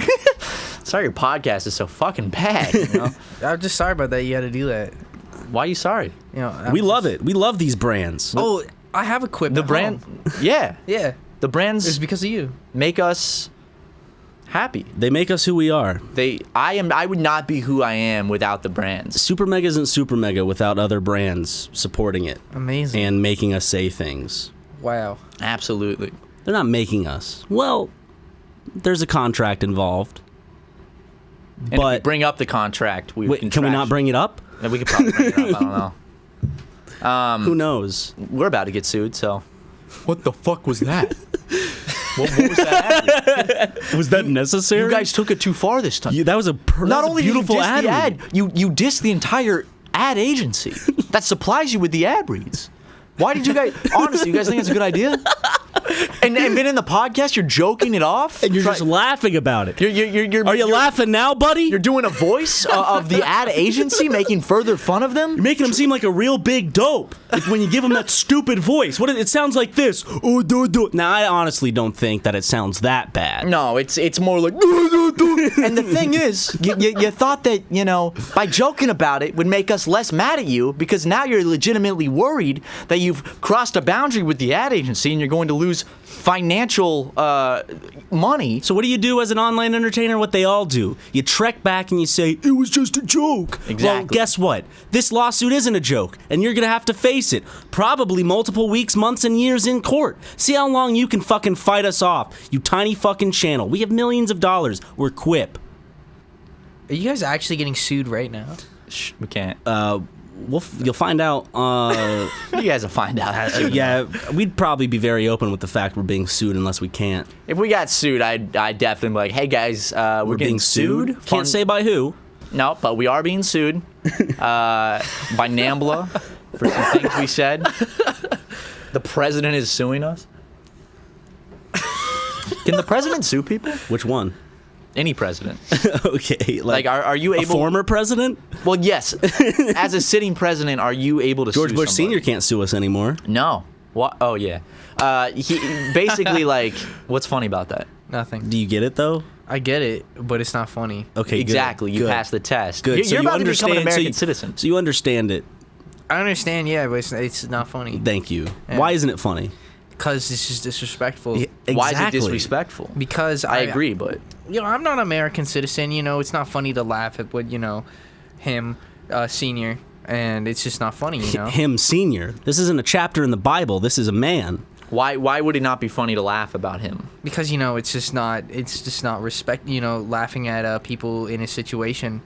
Sorry, your podcast is so fucking bad. You know? I'm just sorry about that. You had to do that. Why are you sorry? You know, We love it. We love these brands. Oh, I have a Quip. The at brand, home. yeah, Yeah. the brands It's because of you. make us happy. They make us who we are. I would not be who I am without the brands. SuperMega isn't SuperMega without other brands supporting it Amazing. and making us say things. Wow. Absolutely. They're not making us. Well, there's a contract involved. And if we But bring up the contract, we wait, can we not bring it up? We could probably bring it up. I don't know. Who knows? We're about to get sued, so. What the fuck was that? what was that? Was that necessary? You guys took it too far this time. That was a Not only beautiful did you diss ad. the ad, you dissed the entire ad agency that supplies you with the ad reads. Why did you guys? Honestly, you guys think it's a good idea? and then in the podcast, you're joking it off, and you're just laughing about it. Are you laughing now, buddy? You're doing a voice of the ad agency, making further fun of them. You're making him seem like a real big dope when you give him that stupid voice. It sounds like this. Oh, do. Now, I honestly don't think that it sounds that bad. No, it's more like. And the thing is, you thought that by joking about it would make us less mad at you because now you're legitimately worried that you've crossed a boundary with the ad agency and you're going to lose financial money. So what do you do as an online entertainer? What they all do. You trek back and you say, it was just a joke. Exactly. Well, guess what? This lawsuit isn't a joke, and you're going to have to face it. Probably multiple weeks, months, and years in court. See how long you can fucking fight us off, you tiny fucking channel. We have millions of dollars. We're Quip. Are you guys actually getting sued right now? Shh, we can't. You'll find out. You guys will find out. Yeah, we'd probably be very open with the fact we're being sued unless we can't. If we got sued, I'd definitely be like, hey guys, we're getting sued. Can't say by who. No, but we are being sued by NAMBLA for some things we said. The president is suing us. Can the president sue people? Which one? Any president. Okay. Like are you able? A former president? Well, yes. As a sitting president, are you able to George sue Bush somebody? Sr. can't sue us anymore. No. What? Oh, yeah. He basically, like, what's funny about that? Nothing. Do you get it, though? I get it, but it's not funny. Okay, exactly. Good. You passed the test. Good. You're about to become an American citizen. So you understand it. I understand, yeah, but it's not funny. Thank you. Yeah. Why isn't it funny? Because it's just disrespectful. Yeah, exactly. Why is it disrespectful? Because I agree, but I'm not an American citizen. It's not funny to laugh at what him senior, and it's just not funny. Him senior. This isn't a chapter in the Bible. This is a man. why would it not be funny to laugh about him? Because it's just not respect. Laughing at people in a situation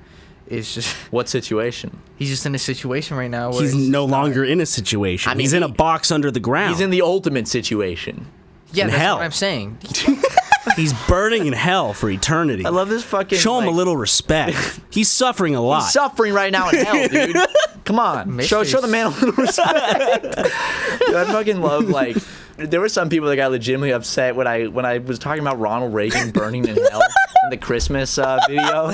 is just. What situation? He's just in a situation right now where He's no longer in a situation. I mean, he's in a box under the ground. He's in the ultimate situation. Yeah, that's hell. what I'm saying. He's burning in hell for eternity. I love this fucking. Show him a little respect. He's suffering a lot. He's suffering right now in hell, dude. Come on, show the man a little respect. Dude, I fucking love there were some people that got legitimately upset when I was talking about Ronald Reagan burning in hell in the Christmas video.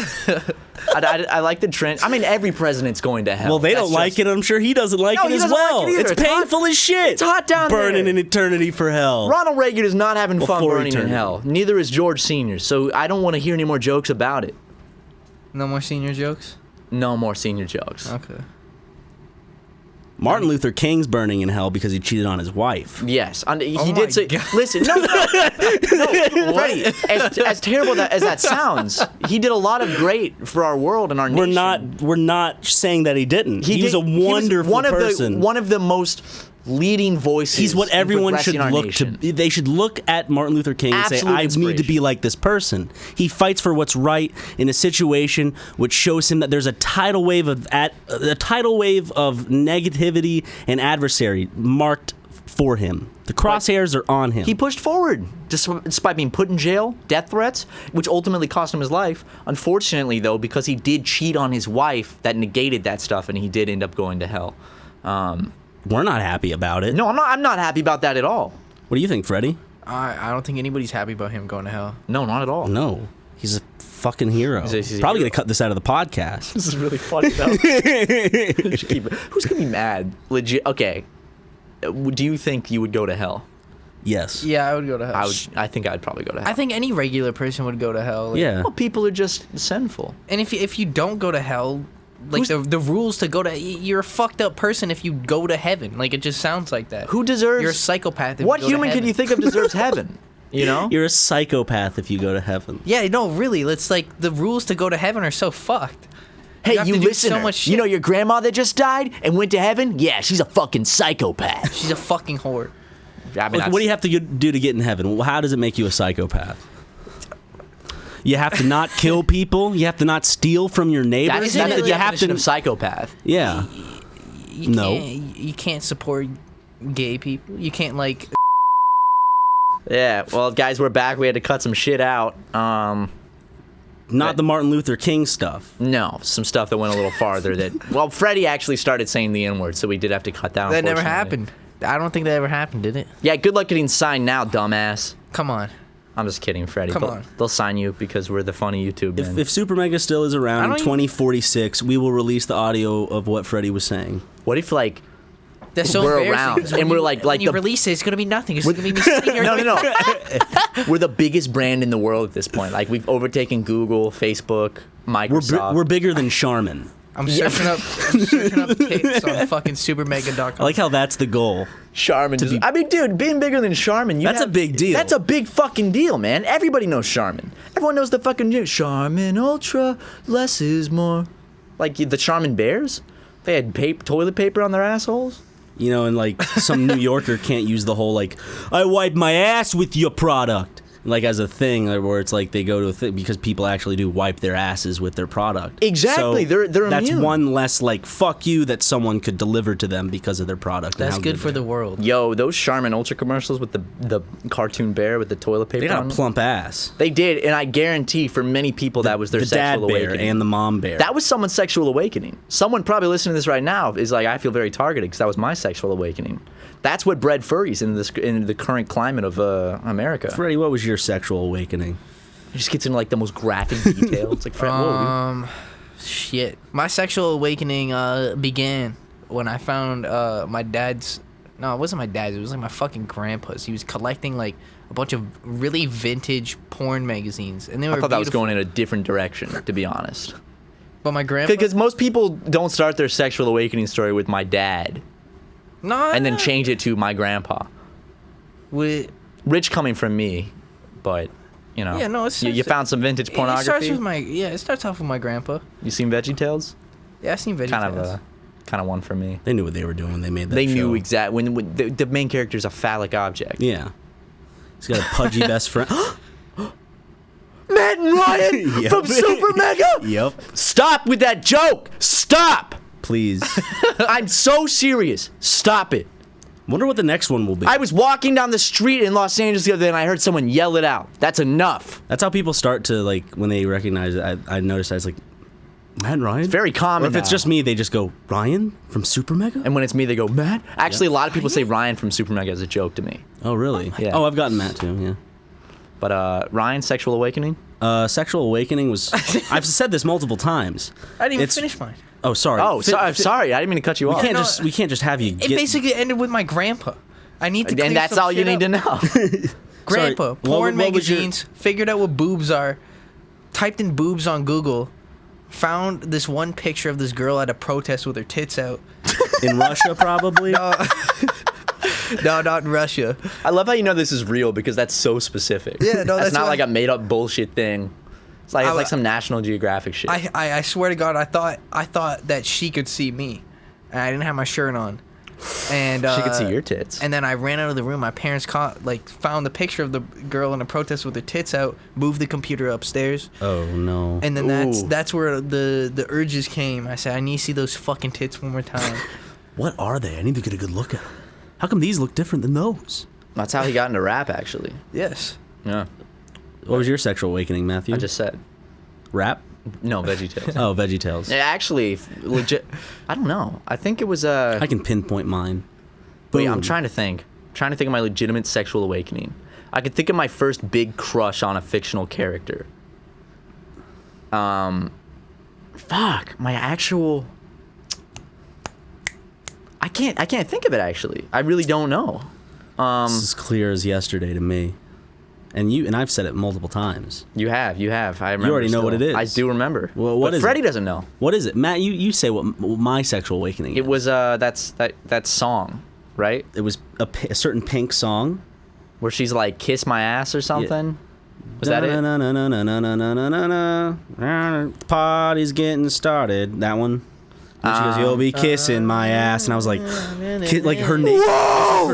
I like the trend. I mean, every president's going to hell. Well, they don't like it. I'm sure he doesn't like it he as doesn't well. like it either. It's painful as shit. It's hot down there. Burning in eternity for hell. Ronald Reagan is not having fun Before burning eternity. in hell. Neither is George Sr. So I don't want to hear any more jokes about it. No more senior jokes? No more senior jokes. Okay. Martin Luther King's burning in hell because he cheated on his wife. Yes, he my did say. God. Listen, no, Freddie. As terrible as that sounds, he did a lot of great for our world and our nation. We're not saying that he didn't. He was a wonderful person. One of the most leading voices. He's what everyone should look nation. to. They should look at Martin Luther King and say, Absolute "I need to inspiration. be like this person." He fights for what's right in a situation which shows him that there's a tidal wave of negativity and adversary marked for him. The crosshairs are on him. He pushed forward despite being put in jail, death threats, which ultimately cost him his life. Unfortunately, though, because he did cheat on his wife, that negated that stuff, and he did end up going to hell. We're not happy about it. No, I'm not happy about that at all. What do you think, Freddie? I don't think anybody's happy about him going to hell. No, not at all. No. He's a fucking hero. He's a Probably hero. gonna cut this out of the podcast. This is really funny though. Who's gonna be mad? Legit. Okay. Do you think you would go to hell? Yes. Yeah, I would go to hell. I think I'd probably go to hell. I think any regular person would go to hell. Yeah. Well, people are just sinful. And if you don't go to hell, the rules to go to, you're a fucked up person if you go to heaven. Like, it just sounds like that. Who deserves? You're a psychopath. If What you go to human could heaven. you think of deserves heaven? You know? You're a psychopath if you go to heaven. Yeah, no, really. It's like the rules to go to heaven are so fucked. Hey, have you to do listener. so much You know shit. your grandma that just died and went to heaven? Yeah, she's a fucking psychopath. She's a fucking whore. I mean, Like, what do you have to do to get in heaven? Well, how does it make you a psychopath? You have to not kill people. You have to not steal from your neighbors. That's the you have definition of psychopath. Yeah. You No. you can't support gay people. You can't like. Yeah, well, guys, we're back. We had to cut some shit out. Not the Martin Luther King stuff. No, some stuff that went a little farther. Well, Freddie actually started saying the N-word, so we did have to cut down. That never unfortunately. happened. I don't think that ever happened, did it? Yeah, good luck getting signed now, dumbass. Come on. I'm just kidding, Freddie. Come on. They'll sign you because we're the funny YouTube men. If SuperMega still is around in 2046, we will release the audio of what Freddie was saying. What if, like, That's so we're embarrassing, around 'cause when and we're you- like when you the release it, it's gonna be nothing. It's gonna be me sitting here. no. We're the biggest brand in the world at this point. Like, we've overtaken Google, Facebook, Microsoft. We're bigger than Charmin. I'm searching up tips on fucking supermega.com. I like how that's the goal. Charmin. I mean, dude, being bigger than Charmin, That's a big deal. That's a big fucking deal, man. Everybody knows Charmin. Everyone knows the fucking Charmin Ultra. Less is more. Like the Charmin Bears, they had toilet paper on their assholes. You know, and like some New Yorker can't use the whole like, I wipe my ass with your product. Like as a thing where it's like they go to a thing because people actually do wipe their asses with their product. Exactly, so they're that's immune. one less like fuck you that someone could deliver to them because of their product. That's good for the world. Yo, those Charmin Ultra commercials with the cartoon bear with the toilet paper They got on a it. plump ass. They did, and I guarantee for many people that was their The dad sexual bear awakening. and the mom bear. That was someone's sexual awakening. Someone probably listening to this right now is like, I feel very targeted because that was my sexual awakening. That's what bred furries in the current climate of America. Freddie, what was your sexual awakening? It just gets into like the most graphic detail. It's like, whoa, dude. Shit. My sexual awakening began when I found my dad's. No, it wasn't my dad's. It was like my fucking grandpa's. He was collecting like a bunch of really vintage porn magazines, and they were. I thought that was beautiful. going in a different direction, to be honest. But my grandpa. Because most people don't start their sexual awakening story with my dad No. and then change it to my grandpa. With, Rich coming from me, but you know. Yeah, no, it you starts- found some vintage It starts pornography. with my. Yeah, it starts off with my grandpa. You seen VeggieTales? Yeah, I seen VeggieTales. Kind of one for me. They knew what they were doing when they made that They show. knew exactly when the main character is a phallic object. Yeah. He's got a pudgy best friend. Matt and Ryan Yep. from SuperMega. Yep. Stop with that joke. Stop. Please. I'm so serious. Stop it. Wonder what the next one will be. I was walking down the street in Los Angeles the other day and I heard someone yell it out. That's enough. That's how people start to like when they recognize it. I noticed I was like, Matt and Ryan. It's very common. Or if it's now. just me, they just go Ryan from SuperMega. And when it's me, they go, Matt? Actually, a lot of people say Ryan from SuperMega as a joke to me. Oh really? Yeah. Oh, I've gotten that too. Yeah. But Ryan, sexual awakening? Sexual awakening was. I've said this multiple times. I didn't even It's- finish mine. Oh, sorry. Oh, I'm sorry. I didn't mean to cut you off. We can't just have you. It basically ended with my grandpa. I need to. And clear that's some all you shit need up. to know. Grandpa, Sorry, porn what was your- magazines, figured out what boobs are, typed in boobs on Google, found this one picture of this girl at a protest with her tits out. in Russia, probably. No, not in Russia. I love how you know this is real because that's so specific. Yeah, no, that's not why- like a made up bullshit thing. It's like some National Geographic shit. I swear to God, I thought that she could see me, and I didn't have my shirt on. And she could see your tits. And then I ran out of the room. My parents found the picture of the girl in a protest with her tits out, moved the computer upstairs, Oh no. and then Ooh. that's where the urges came. I said, I need to see those fucking tits one more time. What are they? I need to get a good look at them. How come these look different than those? That's how he got into rap, actually. Yes. Yeah. What was your sexual awakening, Matthew? I just said. rap. No, VeggieTales. Oh, VeggieTales. Yeah, actually, legit. I don't know. I think it was I can pinpoint mine. Wait, Boom. I'm trying to think. of my legitimate sexual awakening. I could think of my first big crush on a fictional character. Fuck, my actual. I can't think of it actually. I really don't know. This is clear as yesterday to me. And I've said it multiple times. You have. I remember. You already know what it is. I do remember. Well, what but is Freddie it? doesn't know. What is it, Matt? You say what my sexual awakening is. It was that song, right? It was a certain Pink song. Where she's like, "Kiss my ass" or something. Was that it? The party's getting started. That one. And she goes, "You'll be kissing my ass," and I was like, like her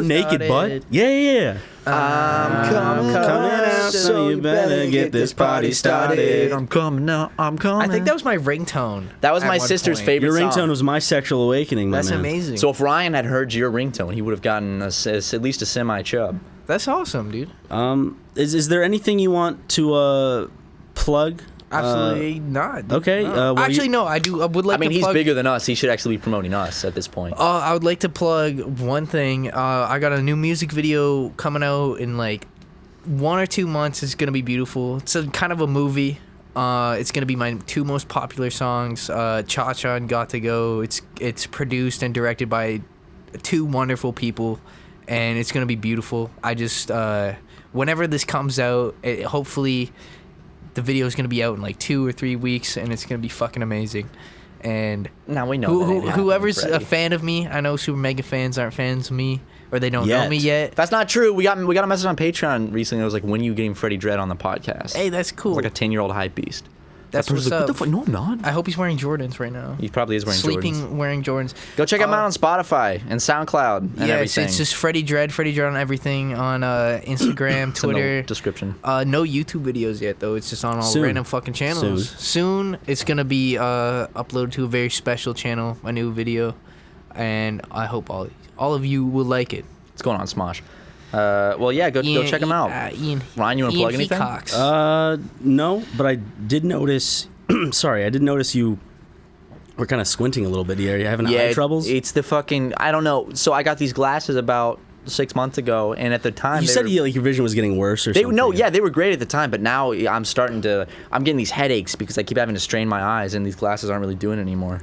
naked butt. Yeah. I'm coming out, so you better get this party started. I'm coming out. I'm coming. I think that was my ringtone. That was at my one sister's point. favorite Your song. ringtone was my sexual awakening, my That's man. amazing. So if Ryan had heard your ringtone, he would have gotten at least a semi-chub. That's awesome, dude. Is there anything you want to plug Absolutely not. Okay. No. Actually, no. I would like. I mean, to he's plug, bigger than us. He should actually be promoting us at this point. I would like to plug one thing. I got a new music video coming out in like 1 or 2 months. It's gonna be beautiful. It's a kind of a movie. It's gonna be my 2 most popular songs, Cha Cha and Got to Go. It's produced and directed by 2 wonderful people, and it's gonna be beautiful. I just whenever this comes out, hopefully the video is gonna be out in like 2 or 3 weeks, and it's gonna be fucking amazing. And now we know whoever's a fan of me, I know Super Mega fans aren't fans of me, or they don't know me yet. That's not true. We got a message on Patreon recently. It was like, when are you getting Freddie Dredd on the podcast? Hey, that's cool. Like a 10-year-old hype beast. That's what's like, up. what the fuck? No, I'm not. I hope he's wearing Jordans right now. He probably is wearing Sleeping, Jordans. wearing Jordans. Go check him out on Spotify and SoundCloud and everything. It's just Freddie Dredd on everything, on Instagram, Twitter. In the description. No YouTube videos yet, though. It's just on all random fucking channels. Soon it's going to be uploaded to a very special channel, a new video, and I hope all of you will like it. What's going on, Smosh? Well, yeah, go check him out. Ryan, you want to plug anything? No, but I did notice. Sorry, I did notice you were kind of squinting a little bit here. You having eye troubles? It's the fucking. I don't know. So I got these glasses about 6 months ago, and at the time you said your vision was getting worse or something. No, yeah, they were great at the time, but now I'm getting these headaches because I keep having to strain my eyes, and these glasses aren't really doing it anymore.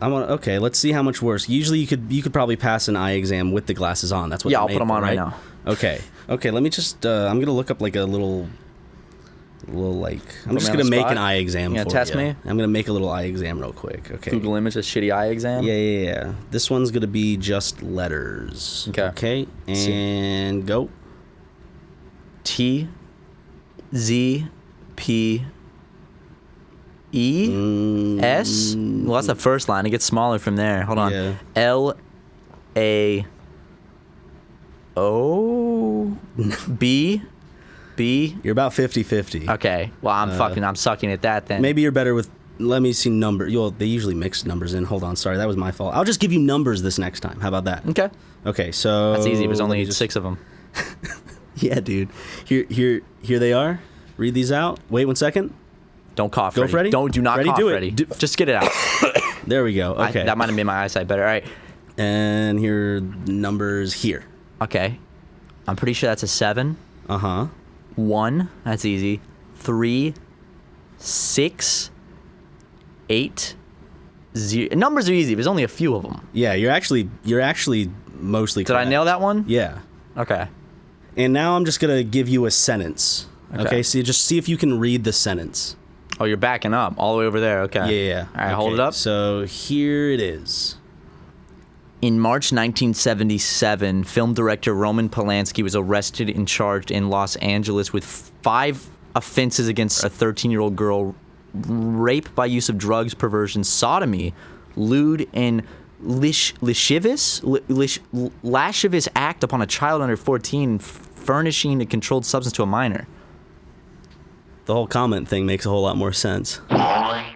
Okay, let's see how much worse. Usually you could probably pass an eye exam with the glasses on. That's what. Yeah, I'll put them on right now. Okay. Let me just. I'm gonna look up like a little like. I'm just gonna make an eye exam. You gonna test me? I'm gonna make a little eye exam real quick. Okay. Google image a shitty eye exam. Yeah. This one's gonna be just letters. Okay. And go. T, Z, P, E, S. Well, that's the first line. It gets smaller from there. Hold on. Yeah. L, A, O, B, B. You're about 50-50. Okay. Well, I'm sucking at that then. Maybe you're better with. Let me see number. They usually mix numbers in. Hold on. Sorry, that was my fault. I'll just give you numbers this next time. How about that? Okay. Okay. So that's easy. There's only 6 of them. Yeah, dude. Here they are. Read these out. Wait 1 second. Don't cough, Go, Freddie. Freddie. Do not Freddie, cough, do it. Freddie. Just get it out. There we go. Okay. That might have made my eyesight better. All right. And here are numbers here. Okay. I'm pretty sure that's a 7. 1. That's easy. 3, 6, 8, 0. Numbers are easy. There's only a few of them. Yeah, you're actually mostly correct. Did I nail that one? Yeah. Okay. And now I'm just gonna give you a sentence. Okay. So just see if you can read the sentence. Oh, you're backing up all the way over there. Okay. Yeah. All right, hold it up. So here it is. In March 1977, film director Roman Polanski was arrested and charged in Los Angeles with 5 offenses against a 13-year-old girl: rape by use of drugs, perversion, sodomy, lewd and lascivious act upon a child under 14, furnishing a controlled substance to a minor. The whole comment thing makes a whole lot more sense.